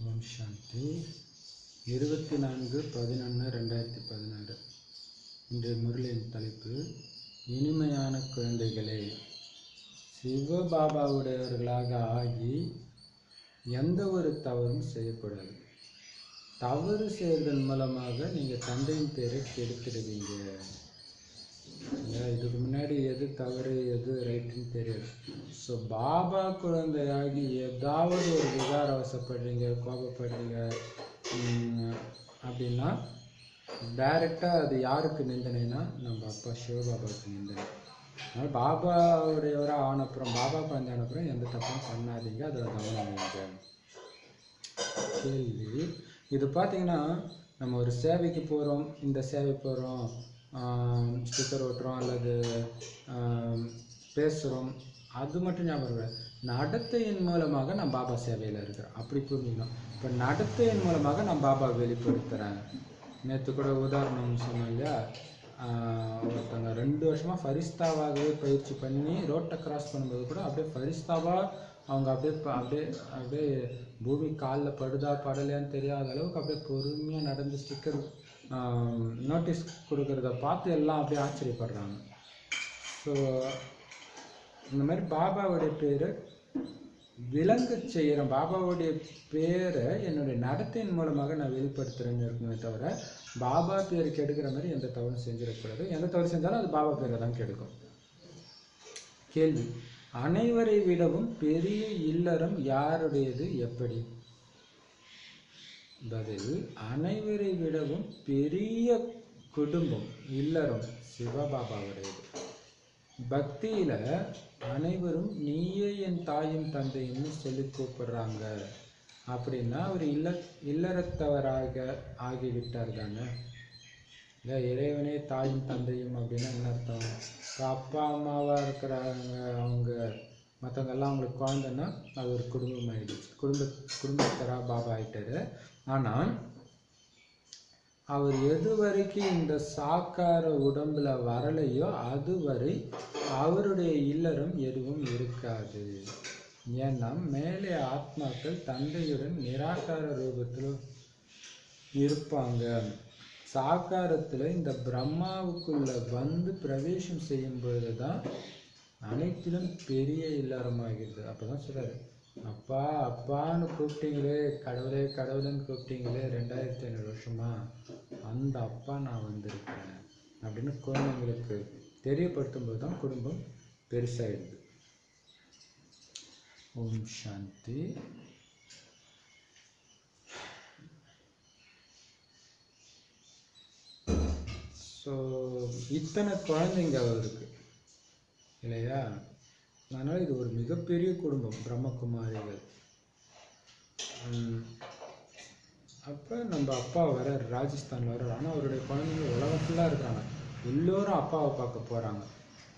ஓம் சாந்தி 24/11/2016. இன்றைய முரளியின் தலைப்பு இனிமையான குழந்தைகளே, சிவபாபாவுடையவர்களாக ஆகி எந்த ஒரு தவறும் செய்யக்கூடாது. தவறு செய்வதன் மூலமாக நீங்கள் தந்தையின் பேரை கெடுத்துடுவீங்க. இதுக்கு முன்னாடி எது தவறு எது ரைட்டுன்னு தெரியாது. ஸோ பாபா குழந்தையாகி ஏதாவது ஒரு விகாரவசப்படுறீங்க, கோபப்படுறீங்க அப்படின்னா டைரெக்டாக அது யாருக்கு நிந்தனைனா நம்ம அப்பா சிவபாபாவுக்கு நிந்தனை. அதனால் பாபாவுடையவராக ஆனப்புறம், பாபா குழந்தை ஆனப்புறம் எந்த தப்பும் பண்ணாதீங்க, அதில் கவனம் வைங்க. கேள்வி, இது பார்த்தீங்கன்னா நம்ம ஒரு சேவைக்கு போகிறோம், இந்த சேவை போகிறோம், ஸ்டிக்கர் ஓட்டுறோம் அல்லது பேசுகிறோம், அது மட்டும் ஞாபகம். நடத்தையின் மூலமாக நான் பாபா சேவையில் இருக்கிறேன் அப்படி புரிஞ்சுக்கணும். இப்போ நடத்தையின் மூலமாக நான் பாபா வெளிப்படுத்துகிறேன். நேற்று கூட உதாரணம் சொன்னோம் இல்லையா, ஒருத்தவங்க 2 வருஷமாக ஃபரிஸ்தாவாகவே பயிற்சி பண்ணி ரோட்டை கிராஸ் பண்ணும்போது கூட அப்படியே ஃபரிஸ்தாவாக அவங்க அப்படியே பூமி காலில் படுதா படலையான்னு தெரியாத அளவுக்கு அப்படியே பொறுமையாக நடந்து ஸ்டிக்கர் நோட்டீஸ் கொடுக்கறத பார்த்து எல்லாம் அப்படியே ஆச்சரியப்படுறாங்க. ஸோ இந்த மாதிரி பாபாவுடைய பேரை விளங்க செய்கிறேன், பாபாவுடைய பேரை என்னுடைய நடத்தையின் மூலமாக நான் வெளிப்படுத்துகிறேன்னு இருக்குமே தவிர பாபா பேர் கெடுக்கிற மாதிரி எந்த தவறும் செஞ்சிடக்கூடாது. எந்த தவறு செஞ்சாலும் அது பாபா பேரை தான் கெடுக்கும். கேள்வி, அனைவரை விடவும் பெரிய இல்லறம் யாருடையது எப்படி? பதில், அனைவரை விடவும் பெரிய குடும்பம் இல்லறம் சிவபாபாவுடையது. பக்தியில அனைவரும் நீயே என் தாயும் தந்தையும் சொல்லி கூப்பிடுறாங்க அப்படின்னா அவர் இல்லறத்தவராக ஆகிவிட்டார் தானே. இல்லை, இறைவனே தாயும் தந்தையும் அப்படின்னா என்ன அர்த்தம்? அப்பா அம்மாவாக இருக்கிறாங்க அவங்க, மற்றவங்கெல்லாம் அவங்களுக்கு குழந்தைன்னா அது ஒரு குடும்பம் ஆகிடுச்சு, குடும்பத்தராக பாபா ஆகிட்டாரு. ஆனால் அவர் எது வரைக்கும் இந்த சாக்கார உடம்புல வரலையோ அதுவரை அவருடைய இல்லறம் எதுவும் இருக்காது. ஏன்னா மேலே ஆத்மாக்கள் தந்தையுடன் நிராகார ரூபத்தில் இருப்பாங்க. சாக்காரத்தில் இந்த பிரம்மாவுக்குள்ள வந்து பிரவேசம் செய்யும் பொழுது தான் அனைத்திலும் பெரிய இல்லறமாகிறது. அப்போதான் சொல்றாரு, அப்பா அப்பான்னு கூப்பிட்டீங்களே, கடவுளே கடவுளைன்னு கூப்பிட்டீங்களே 2500 வருஷமா, அந்த அப்பா நான் வந்திருக்கிறேன் அப்படின்னு குழந்தைங்களுக்கு தெரியப்படுத்தும் போது தான் குடும்பம் பெருசாகிடுது. ஓம் சாந்தி. ஸோ இத்தனை குழந்தைங்க அவருக்கு இல்லையா, அதனால் இது ஒரு மிகப்பெரிய குடும்பம் பிரம்மகுமாரிகள். அப்போ நம்ம அப்பா வர்றார், ராஜஸ்தான் வர்றார். ஆனால் அவருடைய குழந்தைங்க உலகம் ஃபுல்லாக இருக்கிறாங்க. எல்லோரும் அப்பாவை பார்க்க போகிறாங்க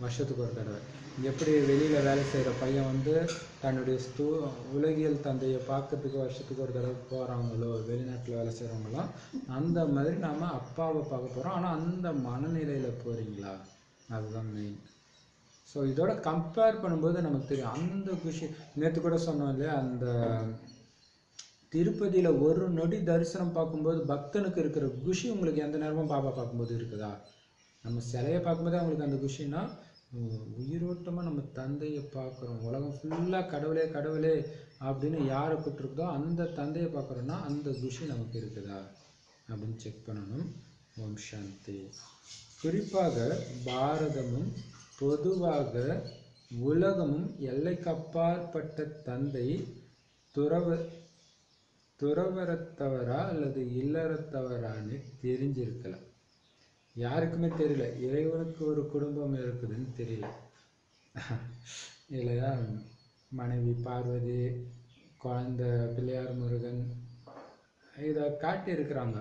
வருஷத்துக்கு ஒரு தடவை. எப்படி வெளியில் வேலை செய்கிற பையன் வந்து தன்னுடைய உலகியல் தந்தையை பார்க்கறதுக்கு வருஷத்துக்கு ஒரு தடவை போகிறாங்களோ, வெளிநாட்டில் வேலை செய்கிறவங்களோ, அந்த மாதிரி நாம் அப்பாவை பார்க்க போகிறோம். ஆனால் அந்த மனநிலையில் போகிறீங்களா, அதுதான் மெயின். ஸோ இதோட கம்பேர் பண்ணும்போது நமக்கு தெரியும் அந்த குஷி. நேற்று கூட சொன்னோம் இல்லையா, அந்த திருப்பதியில் ஒரு நொடி தரிசனம் பார்க்கும்போது பக்தனுக்கு இருக்கிற குஷி உங்களுக்கு எந்த நேரமும் பாபா பார்க்கும்போது இருக்குதா? நம்ம சிலையை பார்க்கும்போதே அவங்களுக்கு அந்த குஷின்னா, உயிரோட்டமாக நம்ம தந்தையை பார்க்குறோம். உலகம் ஃபுல்லாக கடவுளே கடவுளே அப்படின்னு யாரை கூப்பிட்டுருக்குதோ அந்த தந்தையை பார்க்குறோன்னா அந்த குஷி நமக்கு இருக்குதா அப்படின்னு செக் பண்ணணும். ஓம் சாந்தி. குறிப்பாக பாரதமும் பொதுவாக உலகமும் எல்லைக்கப்பாற்பட்ட தந்தை துறவரத்தவரா அல்லது இல்லறத்தவரான்னு தெரிஞ்சிருக்கலாம். யாருக்குமே தெரியல, இறைவனுக்கு ஒரு குடும்பம் இருக்குதுன்னு தெரியல இல்லையா. மனைவி பார்வதி, குழந்தை பிள்ளையார் முருகன் இதை காட்டியிருக்கிறாங்க.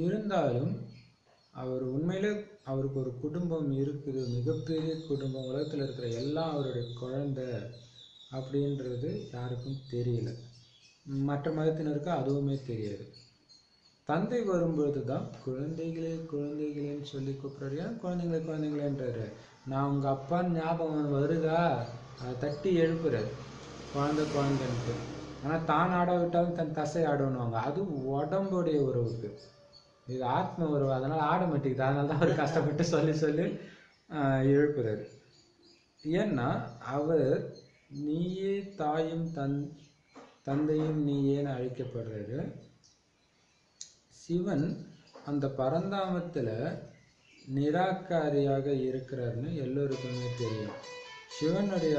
இருந்தாலும் அவர் உண்மையிலே அவருக்கு ஒரு குடும்பம் இருக்குது, மிகப்பெரிய குடும்பம், உலகத்தில் இருக்கிற எல்லாம் அவருடைய குழந்தை அப்படின்றது யாருக்கும் தெரியல. மற்ற மதத்தினருக்கு அதுவுமே தெரியாது. தந்தை வரும்பொழுது தான் குழந்தைகளே குழந்தைகளேன்னு சொல்லி கூப்பிட்றாரு. ஏன் குழந்தைங்களே குழந்தைங்களேன்றாரு? நான் உங்கள் அப்பான்னு ஞாபகம் வருதா, அதை தட்டி எழுப்புறாரு குழந்தை குழந்தைன்ட்டு. ஆனால் தான் ஆடாவிட்டாலும் தன் தசை ஆடணுவாங்க. அது உடம்புடைய உறவுக்கு, இது ஆத்ம உறவு. அதனால் ஆட மாட்டேங்குது. அதனால தான் அவர் கஷ்டப்பட்டு சொல்லி சொல்லி எழுப்புறாரு. ஏன்னா அவர் நீயே தாயும் தந்தையும் நீயேன்னு அழைக்கப்படுறாரு. சிவன் அந்த பரந்தாமத்தில் நிராகாரியாக இருக்கிறாருன்னு எல்லோருக்குமே தெரியும். சிவனுடைய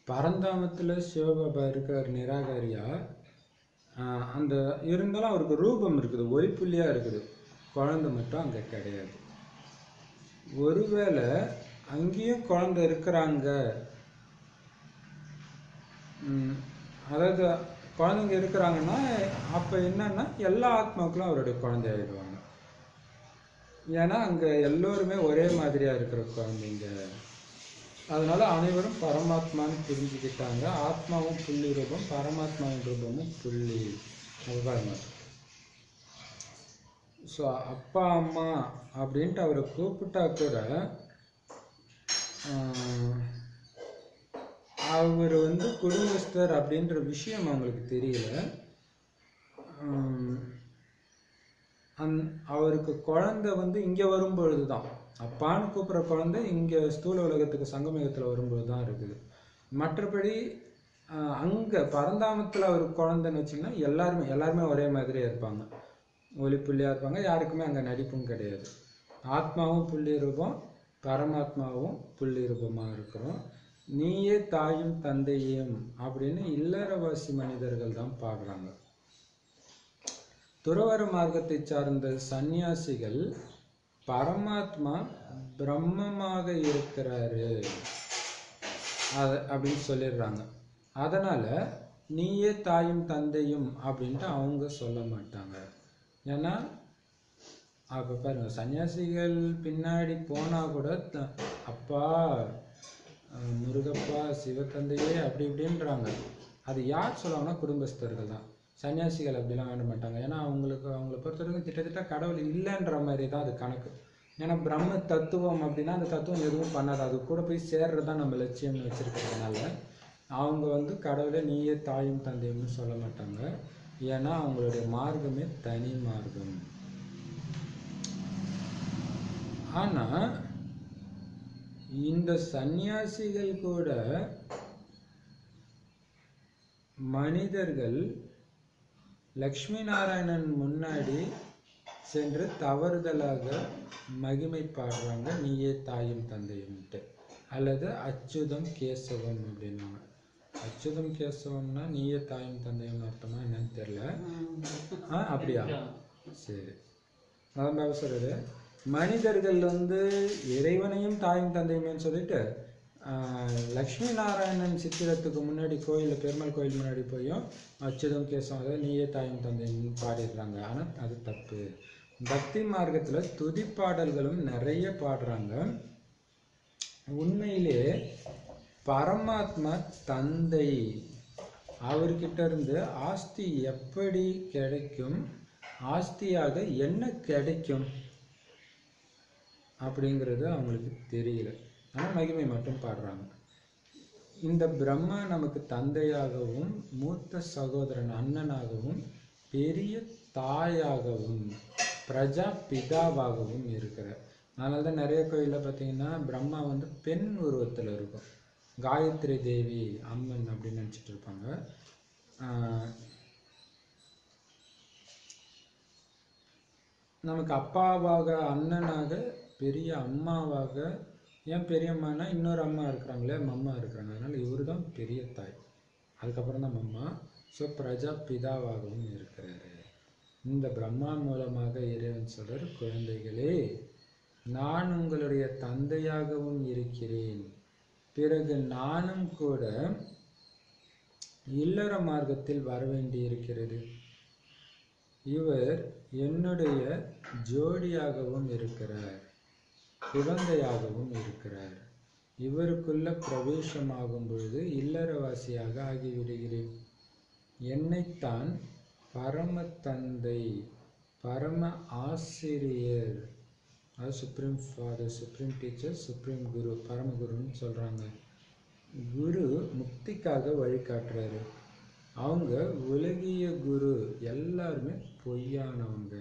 பரந்தாமத்தில் சிவபாபா இருக்கிறார் நிராகாரியா. அந்த இருந்தாலும் அவருக்கு ரூபம் இருக்குது, ஒளிப்புள்ளியாக இருக்குது. குழந்தை மட்டும் அங்கே கிடையாது. ஒருவேளை அங்கேயும் குழந்தை இருக்கிறாங்க, அதாவது குழந்தைங்க இருக்கிறாங்கன்னா அப்போ என்னன்னா எல்லா ஆத்மாக்களும் அவருடைய குழந்தை ஆகிடுவாங்க. ஏன்னா அங்கே எல்லோருமே ஒரே மாதிரியாக இருக்கிற குழந்தைங்க. அதனால அனைவரும் பரமாத்மான்னு புரிஞ்சுக்கிட்டாங்க. ஆத்மாவும் புள்ளி ரூபம், பரமாத்மாவின் ரூபமும் புள்ளி. அதுதான். ஸோ அப்பா அம்மா அப்படின்ட்டு அவரை கூப்பிட்டா கூட அவர் குடும்பஸ்தர் அப்படின்ற விஷயம் அவங்களுக்கு தெரியல. அவருக்கு குழந்தை இங்கே வரும்பொழுது தான், அப்பான்னு கூப்பிட்ற குழந்தை இங்கே ஸ்தூல உலகத்துக்கு சங்கமயுகத்தில் வரும்பொழுது தான் இருக்குது. மற்றபடி அங்கே பரந்தாமத்தில் அவருக்கு குழந்தைன்னு வச்சிங்கன்னா எல்லாருமே ஒரே மாதிரியே இருப்பாங்க, ஒளிப்புள்ளியாக இருப்பாங்க. யாருக்குமே அங்கே நடிப்பும் கிடையாது. ஆத்மாவும் புள்ளி ரூபம், பரமாத்மாவும் புள்ளி ரூபமாக இருக்கிறோம். நீயே தாயும் தந்தையும் அப்படின்னு இல்லறவாசி மனிதர்கள் தான் பாடுறாங்க. துறவற மார்க்கத்தை சார்ந்த சந்நியாசிகள் பரமாத்மா பிரம்மமாக இருக்கிறாரு அப்படின்னு சொல்லிடுறாங்க. அதனால நீயே தாயும் தந்தையும் அப்படின்ட்டு அவங்க சொல்ல மாட்டாங்க. ஏன்னா அப்போ பாருங்க, சன்னியாசிகள் பின்னாடி போனால் கூட அப்பா முருகப்பா சிவத்தந்தையே அப்படி இப்படின்றாங்க. அது யார் சொல்லுவாங்கன்னா குடும்பஸ்தர்கள் தான். சன்னியாசிகள் அப்படிலாம் வேண்ட மாட்டாங்க. ஏன்னா அவங்கள பொறுத்தவரைக்கும் கிட்டத்தட்ட கடவுள் இல்லைன்ற மாதிரி தான் அது கணக்கு. ஏன்னா பிரம்ம தத்துவம் அப்படின்னா அந்த தத்துவம் எதுவும் பண்ணாது, அது கூட போய் சேர்றது தான் நம்ம லட்சியம்னு வச்சுருக்கிறதுனால அவங்க கடவுளை நீயே தாயும் தந்தையும்னு சொல்ல மாட்டாங்க. ஏன்னா அவங்களுடைய மார்க்கமே தனி மார்க்கம். ஆனால் இந்த சந்நியாசிகள் கூட மனிதர்கள் லக்ஷ்மி நாராயணன் முன்னாடி சென்று தவறுதலாக மகிமை பாடுறாங்க, நீயே தாயும் தந்தையும்ட்டு. அல்லது அச்சுதம் கேசவம் அப்படின்னாங்க. அச்சுதம் கேசவம்னா நீயே தாயும் தந்தையும் அர்த்தமா என்னன்னு தெரியல. அப்படியா? சரி. அதான் சொல்றது, மனிதர்கள் இறைவனையும் தாயும் தந்தையுமே சொல்லிட்டு லக்ஷ்மி நாராயணன் சித்திரத்துக்கு முன்னாடி கோயிலில், பெருமாள் கோயில் முன்னாடி போயும் அச்சுதம் கேசவம், அதாவது நீயே தாயும் தந்தையும் பாடிடுறாங்க. ஆனால் அது தப்பு. பக்தி மார்க்கத்தில் துதி பாடல்களும் நிறைய பாடுறாங்க. உண்மையிலே பரமாத்மா தந்தை, அவர்கிட்ட இருந்து ஆஸ்தி எப்படி கிடைக்கும், ஆஸ்தியாக என்ன கிடைக்கும் அப்படிங்கிறது அவங்களுக்கு தெரியல. ஆனால் மகிமை மட்டும் பாடுறாங்க. இந்த பிரம்மா நமக்கு தந்தையாகவும், மூத்த சகோதரன் அண்ணனாகவும், பெரிய தாயாகவும், பிரஜா பிதாவாகவும் இருக்கிறார். அதனால தான் நிறைய கோயிலில் பார்த்தீங்கன்னா பிரம்மா பெண் உருவத்தில் இருக்கும், காயத்ரி தேவி அம்மன் அப்படின்னு நினச்சிட்டு இருப்பாங்க. நமக்கு அப்பாவாக, அண்ணனாக, பெரிய அம்மாவாக, ஏன் பெரியம்மானா இன்னொரு அம்மா இருக்கிறாங்களே, மம்மா இருக்கிறாங்க, அதனால் இவர் தான் பெரிய தாய், அதுக்கப்புறம் தான் மம்மா. ஸோ பிரஜா பிதாவாகவும் இருக்கிறாரு. இந்த பிரம்மா மூலமாக இறைவன் சொல்றார், குழந்தைகளே நான் உங்களுடைய தந்தையாகவும் இருக்கிறேன், பிறகு நானும் கூட இல்லற மார்க்கத்தில் வர வேண்டி இருக்கிறது. இவர் என்னுடைய ஜோடியாகவும் இருக்கிறார், குழந்தையாகவும் இருக்கிறார். இவருக்குள்ள பிரவேசமாகும் பொழுது இல்லறவாசியாக ஆகிவிடுகிறேன். என்னைத்தான் பரம தந்தை, பரம ஆசிரியர், அது supreme father, supreme teacher, supreme guru, பரமகுருன்னு சொல்கிறாங்க. குரு முக்திக்காக வழிகாட்டுறாரு. அவங்க உலகிய குரு எல்லாருமே பொய்யானவங்க,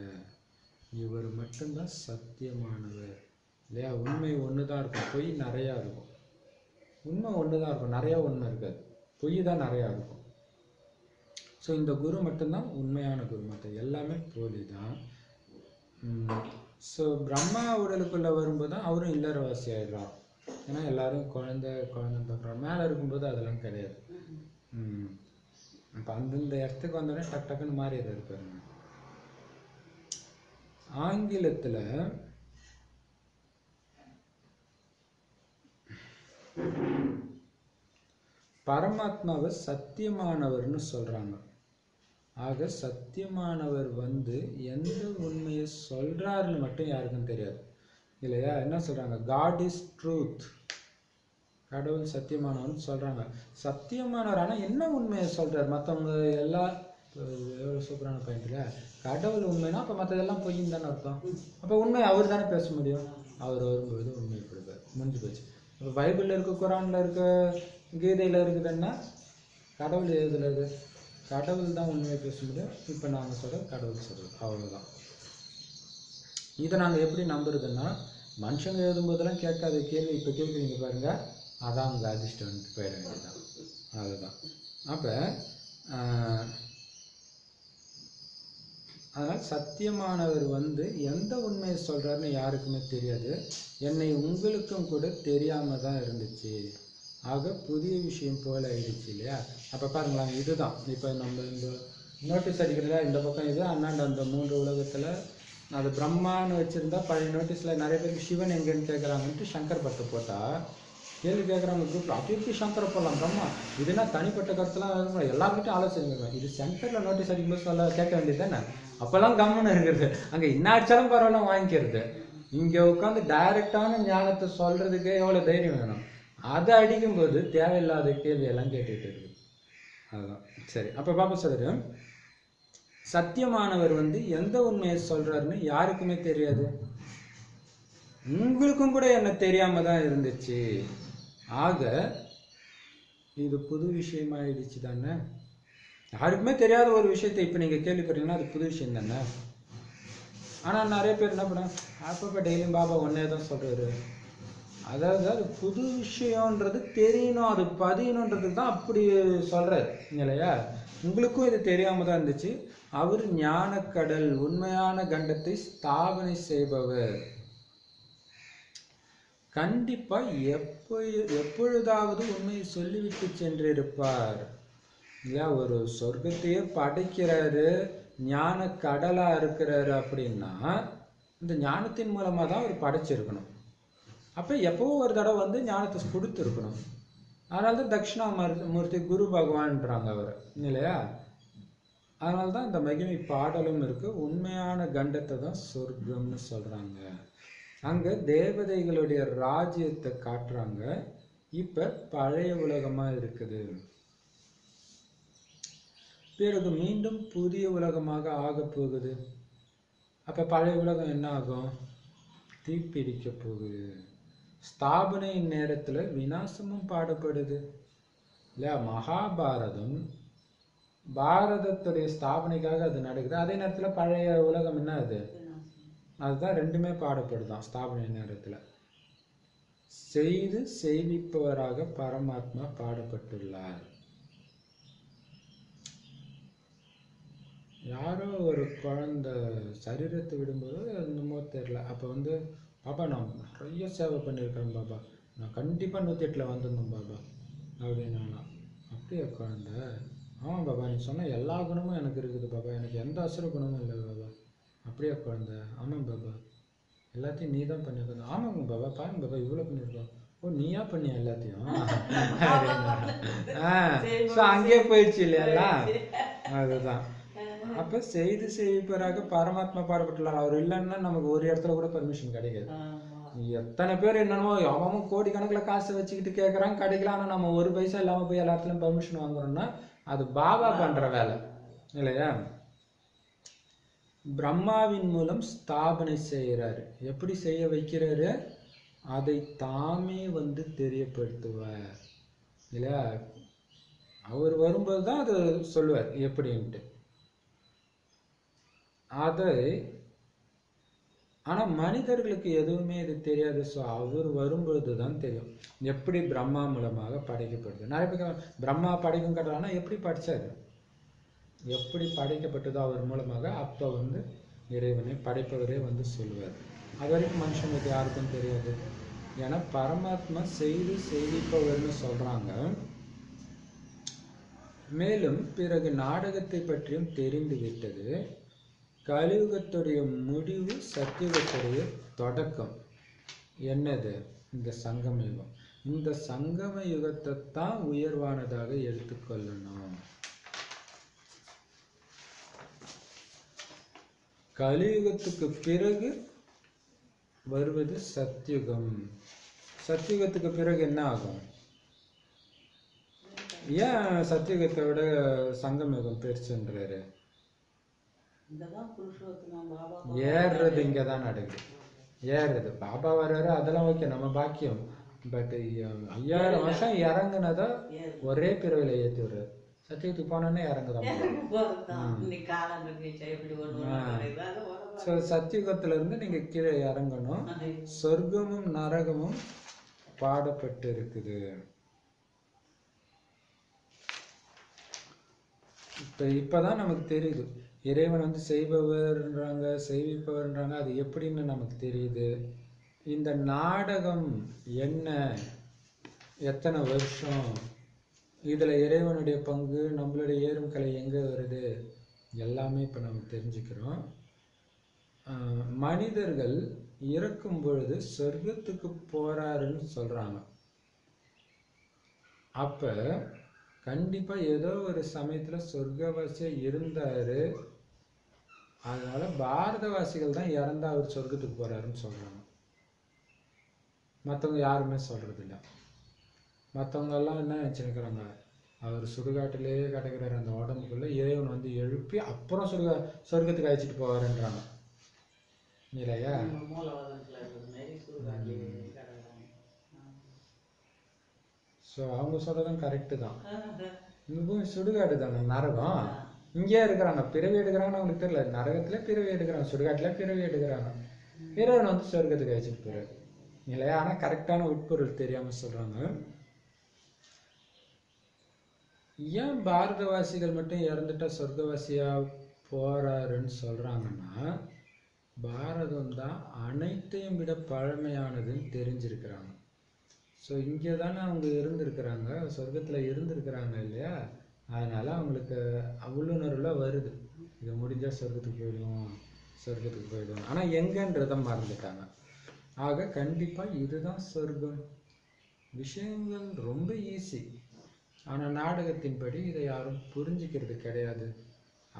இவர் மட்டும்தான் சத்தியமானவர் இல்லையா. உண்மை ஒன்று தான் இருக்கும், பொய் நிறையா இருக்கும். உண்மை ஒன்று தான் இருக்கும், நிறையா உண்மை இருக்காது, பொய் தான் நிறையா இருக்கும். ஸோ இந்த குரு மட்டும்தான் உண்மையான குரு, மற்ற எல்லாமே போலி தான். ஸோ பிரம்மா உடலுக்குள்ளே வரும்போது தான் அவரும் இல்லறவாசி ஆயிடுறான். ஏன்னா எல்லாரும் குழந்தை பார்க்குறாங்க. மேலே இருக்கும்போது அதெல்லாம் கிடையாது. இப்போ அந்தந்த இடத்துக்கு வந்தோடனே டக் டக்குன்னு மாறிடுறாரு பாருங்க. ஆங்கிலத்தில் பரமாத்மாவை சத்தியமானவர்னு சொல்றாங்க. ஆக சத்தியமானவர் எந்த உண்மையை சொல்றாருன்னு மட்டும் யாருக்கும் தெரியாது இல்லையா. என்ன சொல்றாங்க? காட் இஸ் ட்ரூத், கடவுள் சத்தியமானவர்னு சொல்றாங்க. சத்தியமானவர் ஆனால் என்ன உண்மையை சொல்றாரு? மற்றவங்க எல்லாம் எவ்வளோ சூப்பரான பாயிண்ட் இல்லையா. கடவுள் உண்மைனா அப்போ மற்றதெல்லாம் பொய்ன்னு தானே அர்த்தம். அப்போ உண்மை அவர் தானே பேச முடியும். அவர் வரும்போது உண்மை கொடுப்பார், முடிஞ்சு போச்சு. இப்போ பைபிளில் இருக்க, குரானில் இருக்க, கீதையில் இருக்குதுன்னா கடவுள் எதில் இருக்குது? கடவுள் தான் உண்மையை பேச முடியும். இப்போ நாங்கள் சொல்கிறது கடவுள் சொல்கிறது, அவ்வளோதான். இதை நாங்கள் எப்படி நம்புறதுன்னா, மனுஷங்க எழுதும்போதெல்லாம் கேட்காத கேள்வி இப்போ கேட்குறீங்க பாருங்க, அதான் உங்கள் அதிர்ஷ்டம் வந்துட்டு போயிட வேண்டியதுதான். அதுதான். அப்போ அதனால் சத்தியமானவர் எந்த உண்மையை சொல்கிறாருன்னு யாருக்குமே தெரியாது. என்னை உங்களுக்கும் கூட தெரியாமல் தான் இருந்துச்சு. ஆக புதிய விஷயம் போல் ஆயிடுச்சு இல்லையா. அப்போ பாருங்களேன், இதுதான் இப்போ நம்ம இந்த நோட்டீஸ் அடிக்கிறதா, இந்த பக்கம் இது அண்ணாண்ட அந்த 3 உலகத்தில் அது பிரம்மான்னு வச்சுருந்தா, பழைய நோட்டீஸில் நிறைய பேருக்கு சிவன் எங்கேன்னு கேட்குறாங்கன்ட்டு சங்கர் பட்டு போட்டால் கேள்வி கேட்குறாங்க குரூப்பில். அப்படி எப்படி சங்கரை போடலாம் பிரம்மா? இதுனா தனிப்பட்ட கருத்துலாம் எல்லாருக்கிட்டும் ஆலோசனை. இது சென்டரில் நோட்டீஸ் அடிக்கும்போது சொல்ல கேட்க வேண்டியது தானே. அப்போல்லாம் கம்முன்னு இருக்கிறது, அங்கே என்ன அடிச்சாலும் பரவாயில்ல வாங்கிக்கிறது. இங்கே உட்காந்து டைரக்டான ஞானத்தை சொல்கிறதுக்கு எவ்வளோ தைரியம் வேணும். அதை அடிக்கும்போது தேவையில்லாத கேள்வியெல்லாம் கேட்டுக்கிட்டு இருக்குது. அதுதான் சரி. அப்போ பாப்பா சொல்லுது, சத்தியமானவர் எந்த உண்மையை சொல்கிறாருன்னு யாருக்குமே தெரியாது. உங்களுக்கும் கூட என்ன தெரியாம தான் இருந்துச்சு. ஆக இது புது விஷயமாயிடுச்சு தானே. யாருக்குமே தெரியாத ஒரு விஷயத்தை இப்போ நீங்கள் கேள்விப்பட்டீங்கன்னா அது புது விஷயம் தானே. ஆனால் நிறைய பேர் என்ன பண்ணாங்க, அப்பப்போ டெய்லியும் பாபா ஒன்னே தான் சொல்கிறாரு. அதாவது அது புது விஷயம்ன்றது தெரியணும், அது பதியணுன்றதுக்கு தான் அப்படி சொல்கிறார் இல்லையா. உங்களுக்கும் இது தெரியாமல் தான் இருந்துச்சு. அவர் ஞானக்கடல், உண்மையான கண்டத்தை ஸ்தாபனை செய்பவர். கண்டிப்பா எப்பொழுதாவது உண்மையை சொல்லிவிட்டு சென்றிருப்பார் இல்லையா. ஒரு சொர்க்கத்தையே படைக்கிறாரு, ஞான கடலா இருக்கிறாரு அப்படின்னா இந்த ஞானத்தின் மூலமா தான் அவர் படைச்சிருக்கணும். அப்ப எப்பவோ ஒரு தடவை ஞானத்தை கொடுத்துருக்கணும். அதனால்தான் தட்சிணாமூர்த்தி குரு பகவான்ன்றாங்க அவர் இல்லையா. அதனால்தான் இந்த மகிமை பாடலும் இருக்கு. உண்மையான கண்டத்தை தான் சொர்க்கம்னு சொல்றாங்க. அங்க தேவதைகளுடைய ராஜ்யத்தை காட்டுறாங்க. இப்ப பழைய உலகமா இருக்குது, பிறகு மீண்டும் புதிய உலகமாக ஆக போகுது. அப்ப பழைய உலகம் என்ன ஆகும்? தீப்பிடிக்க போகுது. ஸ்தாபனை நேரத்துல விநாசமும் பாடப்படுது இல்லையா. மகாபாரதம் பாரதத்துடைய ஸ்தாபனைக்காக அது நடக்குது. அதே நேரத்துல பழைய உலகம் என்ன அது? அதுதான் ரெண்டுமே பாடப்படுதான் ஸ்தாபனை நேரத்துல. செய்து செய்விப்பவராக பரமாத்மா பாடப்பட்டுள்ளார். யாரோ ஒரு குழந்தை சரீரத்தை விடும்போது என்னமோ தெரியல. அப்போ பாபா நான் நிறைய சேவை பண்ணியிருக்கேன் பாபா, நான் கண்டிப்பாக 108 வந்திருந்தோம் பாபா அப்படின்னா. அப்படியே குழந்தை, ஆமாம் பாபா நீ சொன்ன எல்லா குணமும் எனக்கு இருக்குது பாபா, எனக்கு எந்த அசுர குணமும் இல்லை பாபா. அப்படியே குழந்தை, ஆமாம் பாபா எல்லாத்தையும் நீ தான் பண்ணியிருக்க. ஆமாங்க பாபா பாருங்க பாபா இவ்வளோ பண்ணியிருக்கோம். ஓ நீயா பண்ணியா எல்லாத்தையும்? ஸோ அங்கேயே போயிடுச்சு இல்லையா. அதுதான். அப்ப செய்து செய்வராக பரமாத்மா பாடப்பட்டுள்ளார். அவர் இல்லைன்னா நமக்கு ஒரு இடத்துல கூட பர்மிஷன் கிடைக்காது. எத்தனை பேர் என்னமோ அவன் கோடிக்கணக்கில் காசை வச்சுக்கிட்டு கேட்குறான், கிடைக்கலாம். ஆனால் நம்ம ஒரு பைசா இல்லாமல் போய் எல்லா இடத்துலையும் பர்மிஷன் வாங்குறோம்னா அது பாபா பண்ற வேலை இல்லையா. பிரம்மாவின் மூலம் ஸ்தாபனை செய்கிறாரு. எப்படி செய்ய வைக்கிறாரு? அதை தாமே தெரியப்படுத்துவார். இல்லையா? அவர் வரும்போது தான் அது சொல்லுவார் எப்படின்ட்டு. அதை ஆனால் மனிதர்களுக்கு எதுவுமே இது தெரியாது. ஸோ அவர் வரும்பொழுது தான் தெரியும் எப்படி பிரம்மா மூலமாக படைக்கப்படுது. நிறைய பேர் பிரம்மா படைக்கும் கட்டுறாங்கன்னா எப்படி படித்தாரு, எப்படி படைக்கப்பட்டதோ அவர் மூலமாக, அப்போ வந்து இறைவனை படைப்பவரே வந்து சொல்லுவார். அது வரைக்கும் மனுஷங்களுக்கு யாருக்கும் தெரியாது. ஏன்னா பரமாத்மா செய்து செய்விப்பவர்னு சொல்கிறாங்க. மேலும் பிறகு நாடகத்தை பற்றியும் தெரிந்து விட்டது. கலியுகத்துடைய முடிவு சத்தியுகத்துடைய தொடக்கம். என்னது? இந்த சங்கம யுகம். இந்த சங்கம யுகத்தை தான் உயர்வானதாக எடுத்துக்கொள்ளணும். கலியுகத்துக்கு பிறகு வருவது சத்தியுகம். சத்தியுகத்துக்கு பிறகு என்ன ஆகும்? ஏன் சத்தியுகத்தை விட சங்கம யுகம் பெருசுன்றாரு? ஏறுறது இங்கே தான் நடக்குது. ஏறுறது பாபா வர்றாரு, அதெல்லாம் ஓகே, நம்ம பாக்கியம். பட் 5000 வருஷம் இறங்குனதா ஒரே பிறவில ஏற்றி விடுறாரு. சத்தியத்துக்கு போனோன்னே இறங்குதான். ஸோ சத்தியுகத்துல இருந்து நீங்க கீழே இறங்கணும். சொர்க்கமும் நரகமும் பாடப்பட்டு இருக்குது. இப்பதான் நமக்கு தெரியுது இறைவன் வந்து செய்பவர்ன்றாங்க, செய்விப்பவர்ன்றாங்க. அது எப்படின்னு நமக்கு தெரியுது. இந்த நாடகம் என்ன, எத்தனை வருஷம், இதில் இறைவனுடைய பங்கு, நம்மளுடைய ஏறும் கலை எங்கே வருது, எல்லாமே இப்போ நம்ம தெரிஞ்சுக்கிறோம். மனிதர்கள் இறக்கும் பொழுது சொர்க்கத்துக்கு போறாருன்னு சொல்கிறாங்க. அப்போ கண்டிப்பாக ஏதோ ஒரு சமயத்தில் சொர்க்கவாசியாக இருந்தார். அதனால பாரதவாசிகள் தான் இறந்தா அவர் சொர்க்கத்துக்கு போறாருன்னு சொல்கிறாங்க. மற்றவங்க யாருமே சொல்கிறதில்ல. மற்றவங்கெல்லாம் என்ன நினச்சிருக்கிறாங்க, அவர் சுடுகாட்டிலே கிடக்கிறார், அந்த உடம்புக்குள்ளே இறைவன் வந்து எழுப்பி அப்புறம் சொர்க்கத்துக்கு அழைச்சிட்டு போவாருன்றாங்க. இல்லையா? ஸோ அவங்க சொல்கிறதும் கரெக்டு தான். இந்த பூமி சுடுகாடு தானே, நரகம். இங்கே இருக்கிறாங்க, பிறவி எடுக்கிறாங்கன்னு அவங்களுக்கு தெரியல. நரகத்தில் பிறவி எடுக்கிறாங்க, சுடுகாட்டில் பிறவி எடுக்கிறாங்க. இறைவன் வந்து சொர்க்கத்துக்கு அழைச்சிட்டு போகிறார் இல்லையா? ஆனால் கரெக்டான உட்பொருள் தெரியாமல் சொல்கிறாங்க. ஏன் பாரதவாசிகள் மட்டும் இறந்துட்டா சொர்க்கவாசியாக போகிறாருன்னு சொல்கிறாங்கன்னா, பாரதம் தான் அனைத்தையும் விட பழமையானதுன்னு தெரிஞ்சிருக்கிறாங்க. ஸோ இங்கே தானே அவங்க இருந்திருக்கிறாங்க, சொர்க்கத்தில் இருந்திருக்கிறாங்க இல்லையா? அதனால் அவங்களுக்கு உள்ளுணர்வில் வருது, இது முடிஞ்சால் சொர்க்கத்துக்கு போயிடுவோம், சொர்க்கத்துக்கு போயிடுவோம். ஆனால் எங்கன்றதை மறந்துட்டாங்க. ஆக கண்டிப்பாக இதுதான் சொர்க்கம். விஷயங்கள் ரொம்ப ஈஸி. ஆனால் நாடகத்தின்படி இதை யாரும் புரிஞ்சிக்கிறது கிடையாது.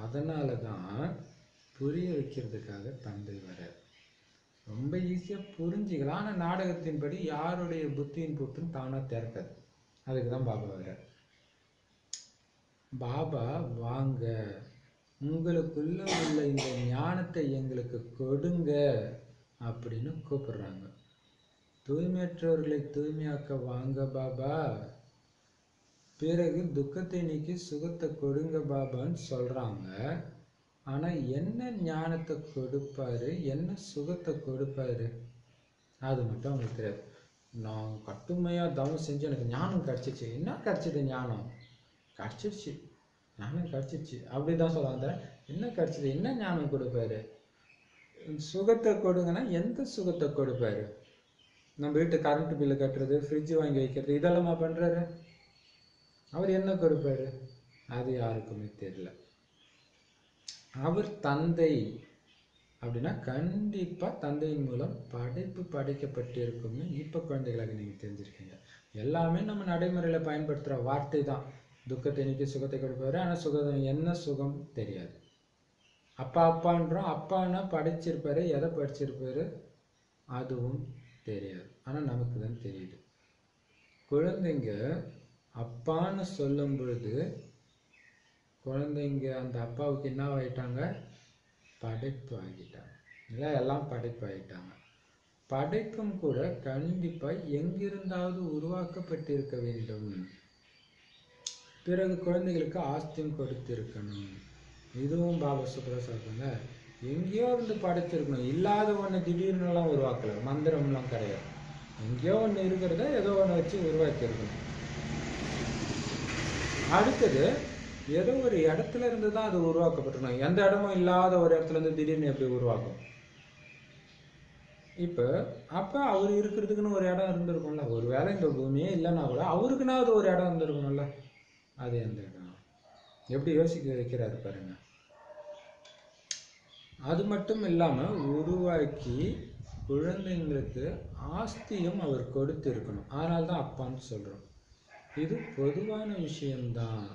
அதனால தான் புரிய வைக்கிறதுக்காக தந்தை வரார். ரொம்ப ஈஸியாக புரிஞ்சிக்கலாம். ஆனால் நாடகத்தின்படி யாருடைய புத்தியின் பூட்டும் தானாக திறக்காது. அதுக்கு தான் பாபா வரார். பாபா வாங்க, உங்களுக்குள்ள உள்ள இந்த ஞானத்தை எங்களுக்கு கொடுங்க அப்படின்னு கூப்பிடுறாங்க. தூய்மையற்றவர்களை தூய்மையாக்க வாங்க பாபா, பிறகு துக்கத்தை நீக்கி சுகத்தை கொடுங்க பாபான்னு சொல்கிறாங்க. ஆனால் என்ன ஞானத்தை கொடுப்பாரு, என்ன சுகத்தை கொடுப்பாரு, அது மட்டும் அவங்களுக்கு தெரியாது. நான் கட்டுமையாக தவம் செஞ்சு எனக்கு ஞானம் கிடச்சிச்சு. என்ன கிடச்சிது? ஞானம் கிடச்சிருச்சு, ஞானம் கிடச்சிருச்சு அப்படி தான் சொல்லுவாங்க. என்ன கிடச்சிது? என்ன ஞானம் கொடுப்பாரு? சுகத்தை கொடுங்கன்னா எந்த சுகத்தை கொடுப்பாரு? நம்ம வீட்டு கரண்ட் பில்லு கட்டுறது, ஃப்ரிட்ஜ் வாங்கி வைக்கிறது, இதெல்லாமா பண்ணுறாரு? அவர் என்ன கொடுப்பாரு? அது யாருக்குமே தெரியல. அவர் தந்தை அப்படின்னா கண்டிப்பாக தந்தையின் மூலம் படைப்பு படைக்கப்பட்டிருக்கும்னு இப்போ குழந்தைகளாக நீங்கள் தெரிஞ்சிருக்கீங்க. எல்லாமே நம்ம நடைமுறையில் பயன்படுத்துகிற வார்த்தை தான். துக்கத்தை நீக்கி சுகத்தை கொடுப்பாரு, ஆனால் சுகம் என்ன சுகம் தெரியாது. அப்பா அப்பான்றோம், அப்பான்னா படிச்சிருப்பாரு, எதை படிச்சிருப்பாரு அதுவும் தெரியாது. ஆனால் நமக்கு தான் தெரியுது. குழந்தைங்க அப்பான்னு சொல்லும் பொழுது குழந்தைங்க அந்த அப்பாவுக்கு என்ன ஆகிட்டாங்க? படைப்பு ஆகிட்டாங்க. இல்லை, எல்லாம் படைப்பு ஆகிட்டாங்க. படைப்பும் கூட கண்டிப்பாக எங்கிருந்தாவது உருவாக்கப்பட்டிருக்க வேண்டும். பிறகு குழந்தைகளுக்கு ஆஸ்தியும் கொடுத்திருக்கணும். இதுவும் பாபா சூப்பராக சொல்றாங்க. எங்கேயோ இருந்து படைச்சிருக்கணும். இல்லாத ஒன்று திடீர்னுலாம் உருவாக்கல, மந்திரம்லாம் கிடையாது. எங்கேயோ ஒன்று இருக்கிறத ஏதோ ஒன்று வச்சு உருவாக்கியிருக்கணும். அடுத்தது ஏதோ ஒரு இடத்துல இருந்து தான் அது உருவாக்கப்பட்டிருக்கணும். எந்த இடமும் இல்லாத ஒரு இடத்துல இருந்து திடீர்னு எப்படி உருவாக்கும்? இப்போ அப்போ அவர் இருக்கிறதுக்குன்னு ஒரு இடம் இருந்திருக்கும்ல. ஒரு வேளை இந்த பூமியே இல்லைன்னா கூட அவருக்குனாவது ஒரு இடம் இருந்திருக்கணும்ல. அது எந்த இடம்? எப்படி யோசிக்க வைக்கிறாரு பாருங்க. அது மட்டும் இல்லாமல் உருவாக்கி குழந்தைங்களுக்கு ஆஸ்தியும் அவர் கொடுத்திருக்கணும். அதனால தான் அப்பான்னு சொல்கிறோம். இது பொதுவான விஷயம்தான்.